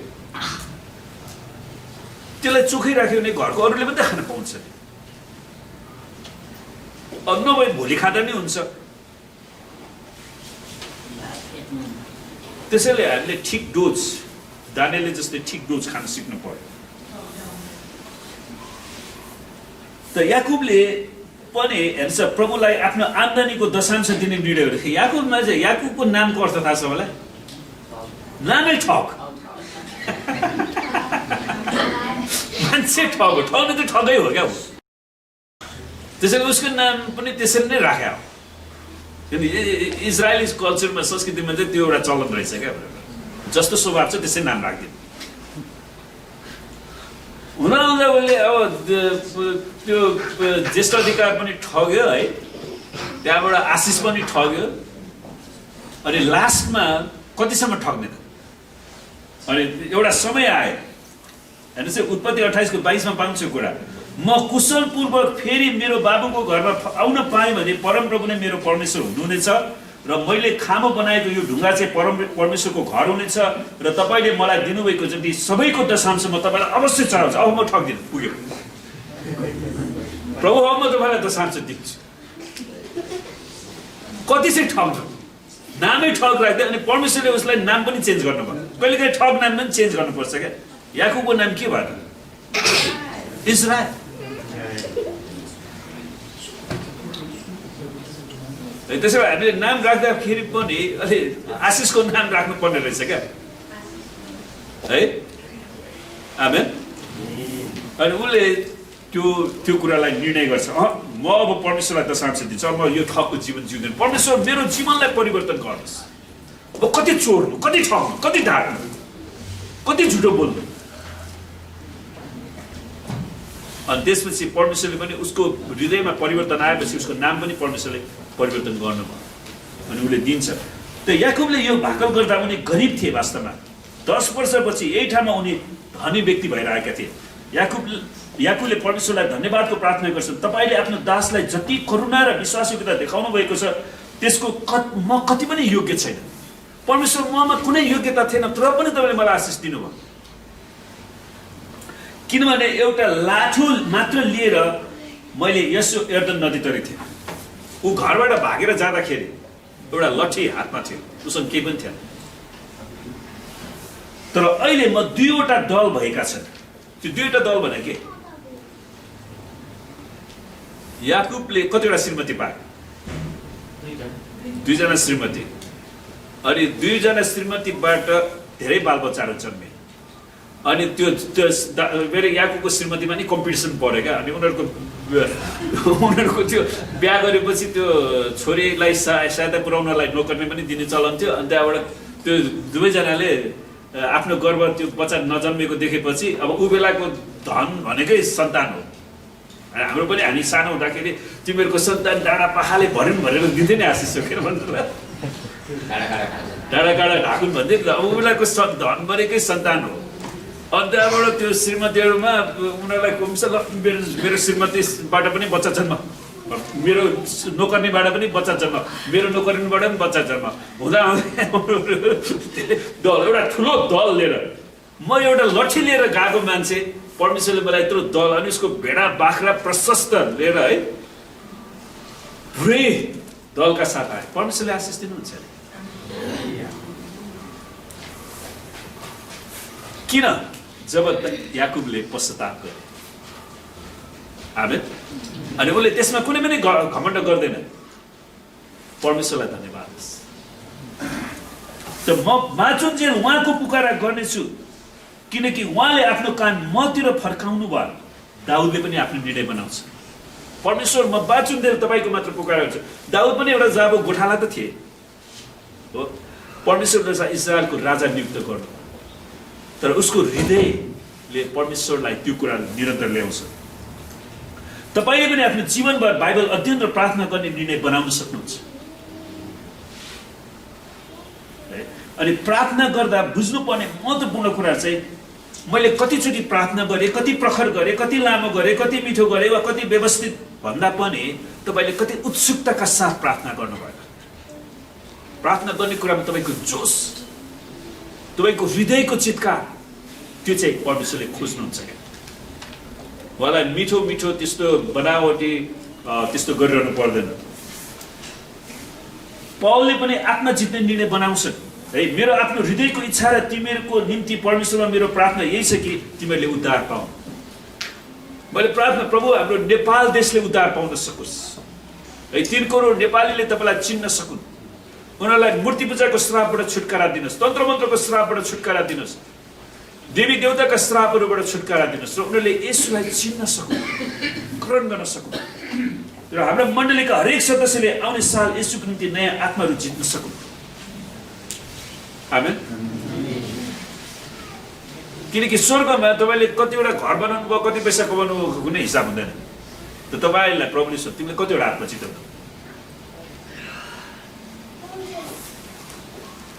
त्यसलाई चोखै राख्यो भने घरको अरूले पनि त खान पाउँछ नि। नभए भोलि खाँदा नि हुन्छ। त्यसैले हामीले ठिक डोज दानियलले जस्तै ठिक डोज खान सिक्नु पर्यो। त याकुबले पनि हेर्छ प्रभुलाई आफ्नो आम्दानीको दशांश दिने निर्णय गरेको थियो। याकुबमा चाहिँ याकुबको नामको अर्थ थाहा छ मलाई? नामै ठग। मान्छे ठग हो। ठग्नु त ठगै हो क्या। त्यसैले उसको नाम पनि त्यसरी नै राख्या हो। किनकि इजरायली कल्चरमा संस्कृतिमा चाहिँ त्यो एउटा चलन रहेछ क्या। जस्तो स्वभाव छ त्यसै नाम राखिदिनु। हुँदा उसले अब त्यो ज्येष्ठ अधिकार पनि ठग्यो है, त्यहाँबाट आशिष पनि ठग्यो। अनि लास्टमा कतिसम्म ठग्ने त? अनि एउटा समय आयो हेर्नुहोस् उत्पत्ति 28:22 पाउँछु कुरा। म कुशलपूर्वक फेरि मेरो बाबुको घरमा आउन पाएँ भने परमप्रभु नै मेरो परमेश्वर हुनुहुनेछ र मैले खामो बनाएको यो ढुङ्गा चाहिँ परमेश्वरको घर हुनेछ र तपाईँले मलाई दिनुभएको जति सबैको दशांश म तपाईँलाई अवश्य चढाउँछु। अब म ठग्दिनँ पुग्यो प्रभु, अब म तपाईँलाई दशांश दिन्छु। कति चाहिँ ठग नामै ठग राख्दै अनि परमेश्वरले उसलाई नाम पनि चेन्ज गर्नुभयो। कहिलेकाहीँ ठग नाम पनि चेन्ज गर्नुपर्छ क्या। याकुबको नाम के भयो? इजरायल। त्यसो भए हामीले नाम राख्दाखेरि पनि अलि आशिषको नाम राख्नुपर्ने रहेछ क्या है। आमेन। अनि उसले त्यो कुरालाई निर्णय गर्छ, म अब परमेश्वरलाई त साँच्चै दिन्छु, म यो ठगको जीवन जिउँदैन, परमेश्वर मेरो जीवनलाई परिवर्तन गर्नुहोस्। अब कति चोर्नु, कति ठग्नु, कति ढाक्नु, कति झुटो बोल्नु। अनि त्यसपछि परमेश्वरले पनि उसको हृदयमा परिवर्तन आएपछि उसको नाम पनि परमेश्वरले परिवर्तन गर्नुभयो अनि उसले दिन्छ। त याकुबले यो भाकल गर्दा उनी गरिब थिए। वास्तवमा 10 वर्षपछि यही ठाउँमा उनी धनी व्यक्ति भएर आएका थिए। याकुबले परमेश्वरलाई धन्यवादको प्रार्थना गर्छन्, तपाईँले आफ्नो दासलाई जति करुणा र विश्वासयोग्यता देखाउनु भएको छ त्यसको म कति पनि योग्य छैन। परमेश्वर ममा कुनै योग्यता थिएन, तर पनि तपाईँले मलाई आशिष दिनुभयो। किनभने एउटा लाठो मात्र लिएर मैले यसो यर्दन नदी तरी थिएँ। ऊ घरबाट भागेर जाँदाखेरि एउटा लट्ठी हातमा थियो, उसँग केही पनि थिएन। तर अहिले म 2वटा दल भएका छन्। त्यो 2वटा दल भने के? याकुबले कतिवटा श्रीमती पाए? 2 जना श्रीमती। अनि 2 जना श्रीमतीबाट धेरै बालबच्चाहरू जन्मे। अनि त्यो मेरो याकुबको श्रीमतीमा नि कम्पिटिसन पऱ्यो क्या। अनि उनीहरूको त्यो बिहा गरेपछि त्यो छोरीलाई सहायता पुर्याउनलाई नोकरले पनि दिने चलन थियो। अनि त्यहाँबाट त्यो दुवैजनाले आफ्नो गर्भ त्यो बच्चा नजन्मेको देखेपछि अब ऊ बेलाको धन भनेकै सन्तान हो। हाम्रो पनि हामी सानो हुँदाखेरि तिमीहरूको सन्तान डाँडा पाखाले भर्यौँ भनेर दिँदै नै आशिष किन भन्नु डाँडा काँडा ढाकुन् भन्दै। अब ऊ बेलाको धन भनेकै सन्तान हो। अनि त्यहाँबाट त्यो श्रीमतीहरूमा उनीहरूलाई कम्छ मेरो श्रीमतीबाट पनि बच्चा जन्म, मेरो नोकर्नीबाट पनि बच्चा जन्म, मेरो नोकर्नीबाट पनि बच्चा जन्म हुँदा दल एउटा ठुलो दल लिएर म एउटा लट्ठी लिएर गएको मान्छे, परमेश्वरले मलाई यत्रो दल अनि उसको भेडा बाख्रा प्रशस्त लिएर है पुरै दलका साथ आए। परमेश्वरले आशिष दिनुहुन्छ किन? जब याकुबले पश्चाताप गरे। आमेन। अनि उसले त्यसमा कुनै पनि घमण्ड गर्दैन। परमेश्वरलाई धन्यवाद होस्। त म माचुन्जेल उहाँको पुकारा गर्नेछु, किनकि उहाँले आफ्नो कान मतिर फर्काउनु भयो। दाउदले पनि आफ्नो निर्णय बनाउँछ, परमेश्वर म बाचुन्जेल तपाईँको मात्र पुकारा गर्छु। दाउद पनि एउटा जाबो गोठाला त थिए हो। परमेश्वरले इस्रायलको राजा नियुक्त गर्नु, तर उसको हृदयले परमेश्वरलाई त्यो कुरा निरन्तर ल्याउँछ। तपाईँले पनि आफ्नो जीवनभर बाइबल अध्ययन र प्रार्थना गर्ने निर्णय बनाउन सक्नुहुन्छ। अनि प्रार्थना गर्दा बुझ्नुपर्ने महत्त्वपूर्ण कुरा चाहिँ मैले कतिचोटि प्रार्थना गरेँ, कति प्रखर गरेँ, कति लामो गरेँ, कति मिठो गरेँ वा कति व्यवस्थित भन्दा पनि तपाईँले कति उत्सुकताका साथ प्रार्थना गर्नुभयो। प्रार्थना गर्ने कुरामा तपाईँको जोस, तपाईँको हृदयको चित्कार, त्यो चाहिँ परमेश्वरले खोज्नुहुन्छ क्या। उहाँलाई मिठो मिठो त्यस्तो बनावटी त्यस्तो गरिरहनु पर्दैन। पौलले पनि आत्मा जित्ने निर्णय बनाउँछन् है। मेरो आफ्नो हृदयको इच्छा र तिमीहरूको निम्ति परमेश्वरमा मेरो प्रार्थना यही छ कि तिमीहरूले उद्धार पाऊ। मैले प्रार्थना, प्रभु हाम्रो नेपाल देशले उद्धार पाउन सकोस् है। 3 करोड नेपालीले तपाईँलाई चिन्न सकुन्। उनीहरूलाई मूर्ति पूजाको श्रापबाट छुटकारा दिनुहोस्, तन्त्र मन्त्रको श्रापबाट छुटकारा दिनुहोस्, देवी देवताका श्रापहरूबाट छुटकारा दिनुहोस् र उनीहरूले यसुलाई चिन्न सकुन्, ग्रहण गर्न सकुन् र हाम्रो मण्डलीका हरेक सदस्यले आउने साल यसुको निम्ति नयाँ आत्माहरू जित्न सकुन्। आमेन। किनकि स्वर्गमा तपाईँले कतिवटा घर बनाउनु भयो, कति पैसा कमाउनु भयो कुनै हिसाब हुँदैन। त तपाईँलाई प्रभुले सोध्छ तिमीले कतिवटा आत्मा जिताउनु।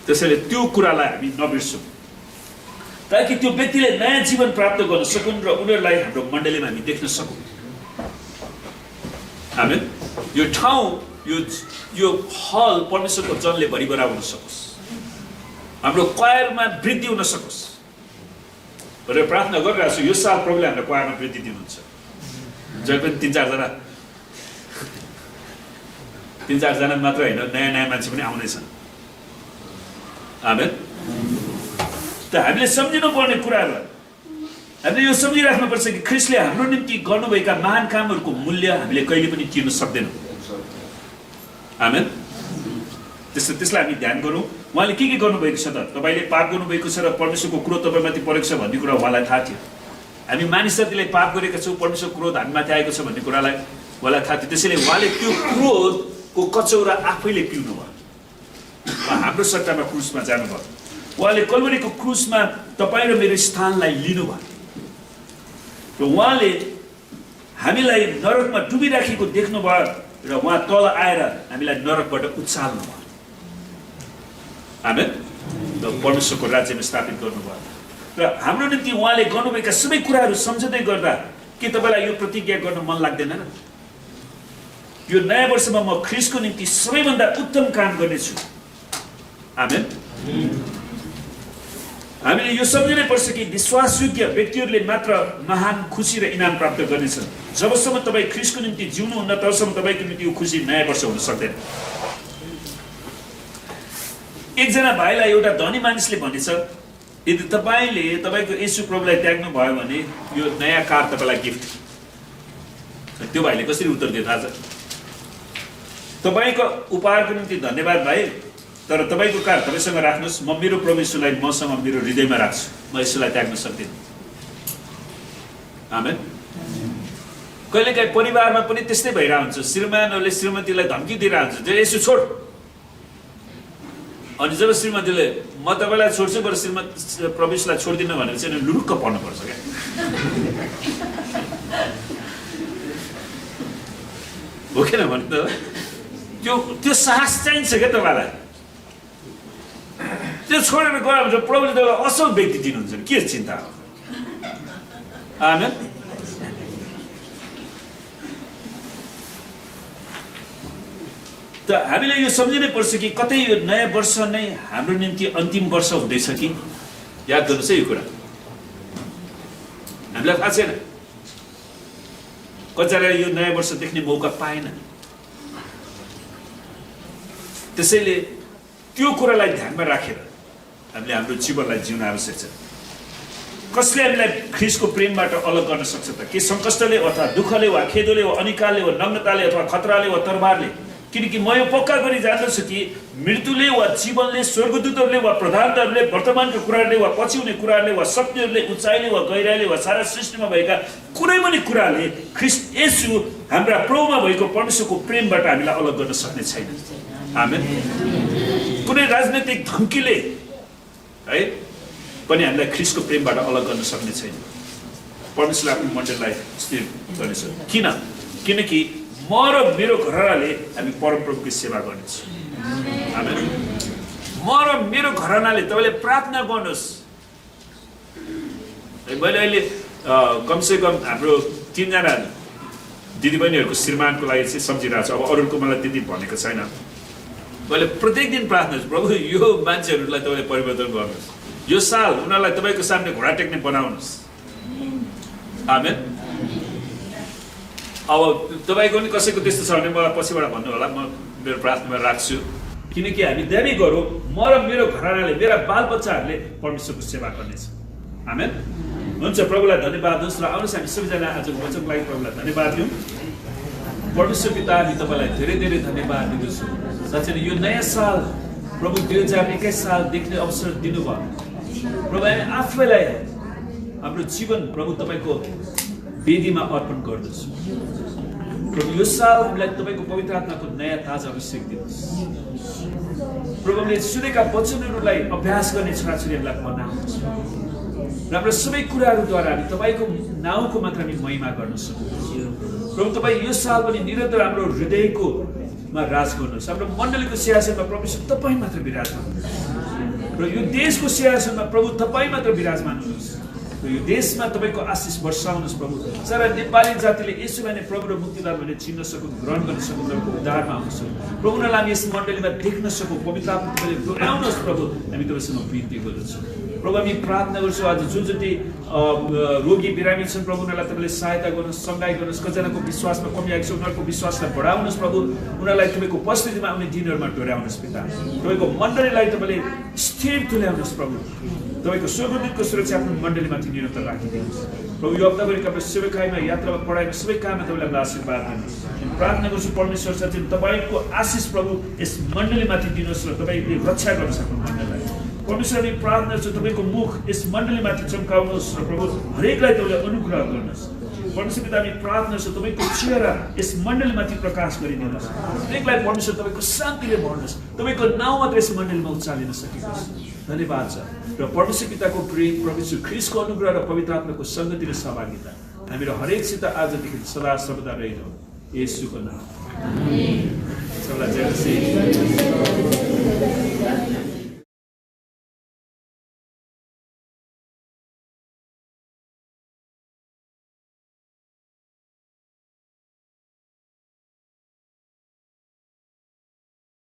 त्यसैले त्यो कुरालाई हामी नबिर्सौँ ताकि त्यो व्यक्तिले नयाँ जीवन प्राप्त गर्न सकुन् र उनीहरूलाई हाम्रो मण्डलीमा हामी देख्न सकौँ। आमेन। यो ठाउँ यो हल परमेश्वरको जनले भरिभरा हुन सकोस्, हाम्रो क्वायरमा वृद्धि हुन सकोस् भनेर प्रार्थना गरिरहेको छु। यो साल प्रभुले हाम्रो क्वायरमा वृद्धि दिनुहुन्छ। जहिले पनि 3-4 जना 3-4 जना मात्र होइन, नयाँ नयाँ मान्छे पनि आउनेछन्। आमेन। त हामीले सम्झिनु पर्ने कुराहरू हामीले यो सम्झिराख्नुपर्छ कि ख्रीष्टले हाम्रो निम्ति गर्नुभएका महान कामहरूको मूल्य हामीले कहिले पनि तिर्न सक्दैनौँ। आमेन। त्यसलाई हामी ध्यान गरौँ। उहाँले के गर्नुभएको छ त? तपाईँले पाप गर्नुभएको छ र परमेश्वरको क्रोध तपाईँमाथि परेको छ भन्ने कुरा उहाँलाई थाहा थियो। हामी मानिस जातिले पाप गरेका छौँ, परमेश्वरको क्रोध हामीमाथि आएको छ भन्ने कुरालाई उहाँलाई थाहा थियो। त्यसैले उहाँले त्यो क्रोधको कचौरा आफैले पिउनु भयो। हाम्रो सट्टामा क्रुसमा जानुभयो। उहाँले कल्वरीको क्रुसमा तपाईँ र मेरो स्थानलाई लिनुभयो र उहाँले हामीलाई नरकमा डुबिराखेको देख्नुभयो र उहाँ तल आएर हामीलाई नरकबाट उचाल्नुभयो। आमेन। र परमेश्वरको राज्यमा स्थापित गर्नुभयो र हाम्रो निम्ति उहाँले गर्नुभएका सबै कुराहरू सम्झँदै गर्दा के तपाईँलाई यो प्रतिज्ञा गर्न मन लाग्दैन र? यो नयाँ वर्षमा म ख्रीष्टको निम्ति सबैभन्दा उत्तम काम गर्नेछु। आमेन। हामीले यो सम्झिनै पर्छ कि विश्वासयोग्य व्यक्तिहरूले मात्र महान खुसी र इनाम प्राप्त गर्नेछन्। जबसम्म तपाईँ ख्रीष्टको निम्ति जिउनुहुन्न तबसम्म तपाईँको निम्ति यो खुसी नयाँ वर्ष हुन सक्दैन। एकजना भाइलाई एउटा धनी मानिसले भनेछ, यदि तपाईँले तपाईँको येशू प्रभुलाई त्याग्नु भयो भने यो नयाँ कार तपाईँलाई गिफ्ट। त्यो भाइले कसरी उत्तर दियो थाहा छ? तपाईँको उपहारको निम्ति धन्यवाद भाइ, तर तपाईँको कार तपाईँसँग राख्नुहोस्, म मेरो प्रभु येशूलाई मसँग मेरो हृदयमा राख्छु, म येशूलाई त्याग्न सक्दिनँ। आमेन। कहिलेकाहीँ परिवारमा पनि त्यस्तै भइरहेको हुन्छ। श्रीमानहरूले श्रीमतीलाई धम्की दिइरहेको हुन्छ, येशू छोड। अनि जब श्रीमतीले म तपाईँलाई छोड्छु बरु प्रभु येशूलाई छोड्दिनँ भनेर चाहिँ लुरुक्क पर्नुपर्छ क्या। हो किन भने त त्यो साहस चाहिन्छ क्या तपाईँलाई। त्यो छोडेर गयो भने प्रभुले तपाईँलाई असल व्यक्ति दिनुहुन्छ, के चिन्ता हो? आमेन। त हामीले यो सम्झिनै पर्छ कि कतै यो नयाँ वर्ष नै हाम्रो निम्ति अन्तिम वर्ष हुँदैछ कि? याद गर्नुहोस् है यो कुरा। हामीलाई थाहा छैन, कतिजनाले यो नयाँ वर्ष देख्ने मौका पाएन। त्यसैले त्यो कुरालाई ध्यानमा राखेर हामीले हाम्रो जीवनलाई जिउन आवश्यक छ। कसले हामीलाई ख्रीष्टको प्रेमबाट अलग गर्न सक्छ त? के सङ्कष्टले अथवा दुःखले वा खेदोले वा अनिकालले वा नग्नताले अथवा खतराले वा तरबारले? किनकि म यो पक्का गरी जान्दछु कि मृत्युले वा जीवनले, स्वर्गदूतहरूले वा प्रधानताहरूले, वर्तमानको कुराहरूले वा पछि हुने कुराहरूले वा शक्तिहरूले, उचाइले वा गहिराइले वा सारा सृष्टिमा भएका कुनै पनि कुराले ख्रीष्ट येशू हाम्रा प्रभुमा भएको परमेश्वरको प्रेमबाट हामीलाई अलग गर्न सक्ने छैन। आमेन। कुनै राजनैतिक धम्कीले है पनि हामीलाई ख्रीष्टको प्रेमबाट अलग गर्न सक्ने छैन। परमेश्वरले आफ्नो मण्डलीलाई स्थिर गर्नेछ। किनकि म र मेरो घरनाले हामी परमप्रभुको सेवा गर्नेछौँ। आमेन। म र मेरो घरनाले तपाईँले प्रार्थना गर्नुहोस्। मैले अहिले कमसेकम हाम्रो 3 जना दिदीबहिनीहरूको श्रीमानको लागि चाहिँ सम्झिरहेको छु। अब अरूको मलाई त्यति भनेको छैन। मैले प्रत्येक दिन प्रार्थना गर्छु, प्रभु यो मान्छेहरूलाई तपाईँले परिवर्तन गर्नुहोस्। यो साल उनीहरूलाई तपाईँको सामने घोडा टेक्ने बनाउनुहोस्। आमेन। अब तपाईँको पनि कसैको त्यस्तो छ भने मलाई पछिबाट भन्नु होला, म मेरो प्रार्थनामा राख्छु। किनकि हामी दाबी गरौँ म र मेरो घरनाले, मेरा बालबच्चाहरूले परमेश्वरको सेवा गर्नेछ। आमेन। हुन्छ, प्रभुलाई धन्यवाद होस्। र आउनुहोस् हामी सबैजना आजको वचनको लागि प्रभुलाई धन्यवाद दिउँ। परमेश्वर पिता, हामी तपाईँलाई धेरै धेरै धन्यवाद दिँदछु। साँच्चै नै यो नयाँ साल प्रभु 2021 साल देख्ने अवसर दिनुभयो। प्रभु हामी आफैलाई हाम्रो जीवन प्रभु तपाईँको वेदीमा अर्पण गर्दछु। प्रभु यो साल हामीलाई तपाईँको पवित्र आत्माको नयाँ ताजा अभिषेक दिनुहोस्। प्रभु हामीले सुनेका वचनहरूलाई अभ्यास गर्ने छोराछोरीहरूलाई बनाउनुहोस् र हाम्रो सबै कुराहरूद्वारा हामी तपाईँको नाउँको मात्र हामी महिमा गर्न सक्छौँ। प्रभु तपाईँ यो साल पनि निरन्तर हाम्रो हृदयकोमा राज गर्नुहोस्। हाम्रो मण्डलीको सिंहासनमा परमेश्वर तपाईँ मात्र विराजमान हुनुहोस् र यो देशको सिंहासनमा प्रभु तपाईँ मात्र विराजमान हुनुहोस् र यो देशमा तपाईँको आशिष वर्षाउनुहोस्। प्रभु सारा नेपाली जातिले यसोलाई नै प्रभु र मुक्तिदार भनेर चिन्न सकौँ, ग्रहण गर्न सकौँ, तपाईँको उद्धारमा आउन सकौँ। प्रभु उनीहरूलाई हामी यस मण्डलीमा देख्न सकौँ। पवित्र आत्मा तपाईँले डोर्याउनुहोस्। प्रभु हामी तपाईँसँग बिन्ती गर्दछौँ। प्रभु हामी प्रार्थना गर्छौँ आज जुन जति रोगी बिरामी छन् प्रभु उनीहरूलाई तपाईँले सहायता गर्नुहोस्, सङ्घाइ गर्नुहोस्। कतिजनाको विश्वासमा कमी आएको छ, उनीहरूको विश्वासलाई बढाउनुहोस् प्रभु। उनीहरूलाई तपाईँको उपस्थितिमा आउने दिनहरूमा डोर्याउनुहोस् पिता। तपाईँको मण्डलीलाई तपाईँले स्थिर तुल्याउनुहोस् प्रभु। तपाईँको स्वर्गदूतको सुरक्षा आफ्नो मण्डलीमाथि निरन्तर राखिदिनुहोस् प्रभु। यो हप्ताभरिका सेवाकाईमा, यात्रामा, पढाइमा, सबै काममा तपाईँले हामीलाई आशीर्वाद दिनुहोस्। प्रार्थना गर्छु परमेश्वर साथी तपाईँको आशिष प्रभु यस मण्डलीमाथि दिनुहोस् र तपाईँले रक्षा गर्नुहोस् आफ्नो मण्डलीलाई। परमेश्वर हामी प्रार्थना गर्छु तपाईँको मुख यस मण्डलीमाथि चम्काउनुहोस् र प्रभु हरेकलाई तपाईँले अनुग्रह गर्नुहोस्। परमेश्वर पिता हामी प्रार्थना गर्छु तपाईँको चेहरा यस मण्डलीमाथि प्रकाश गरिदिनुहोस्। हरेकलाई परमेश्वर तपाईँको शान्तिले भर्नुहोस्। तपाईँको नाउँ मात्र यस मण्डलीमा उचालिन सकियोस्। धन्यवाद छ र परमेश्वर पिताको प्रेम, परमेश्वर ख्रीष्टको अनुग्रह र पवित्र आत्माको सङ्गति र सहभागिता हामीहरू हरेकसित आजदेखि सदा सर्वदा रहिरहँ। येशूको नाम।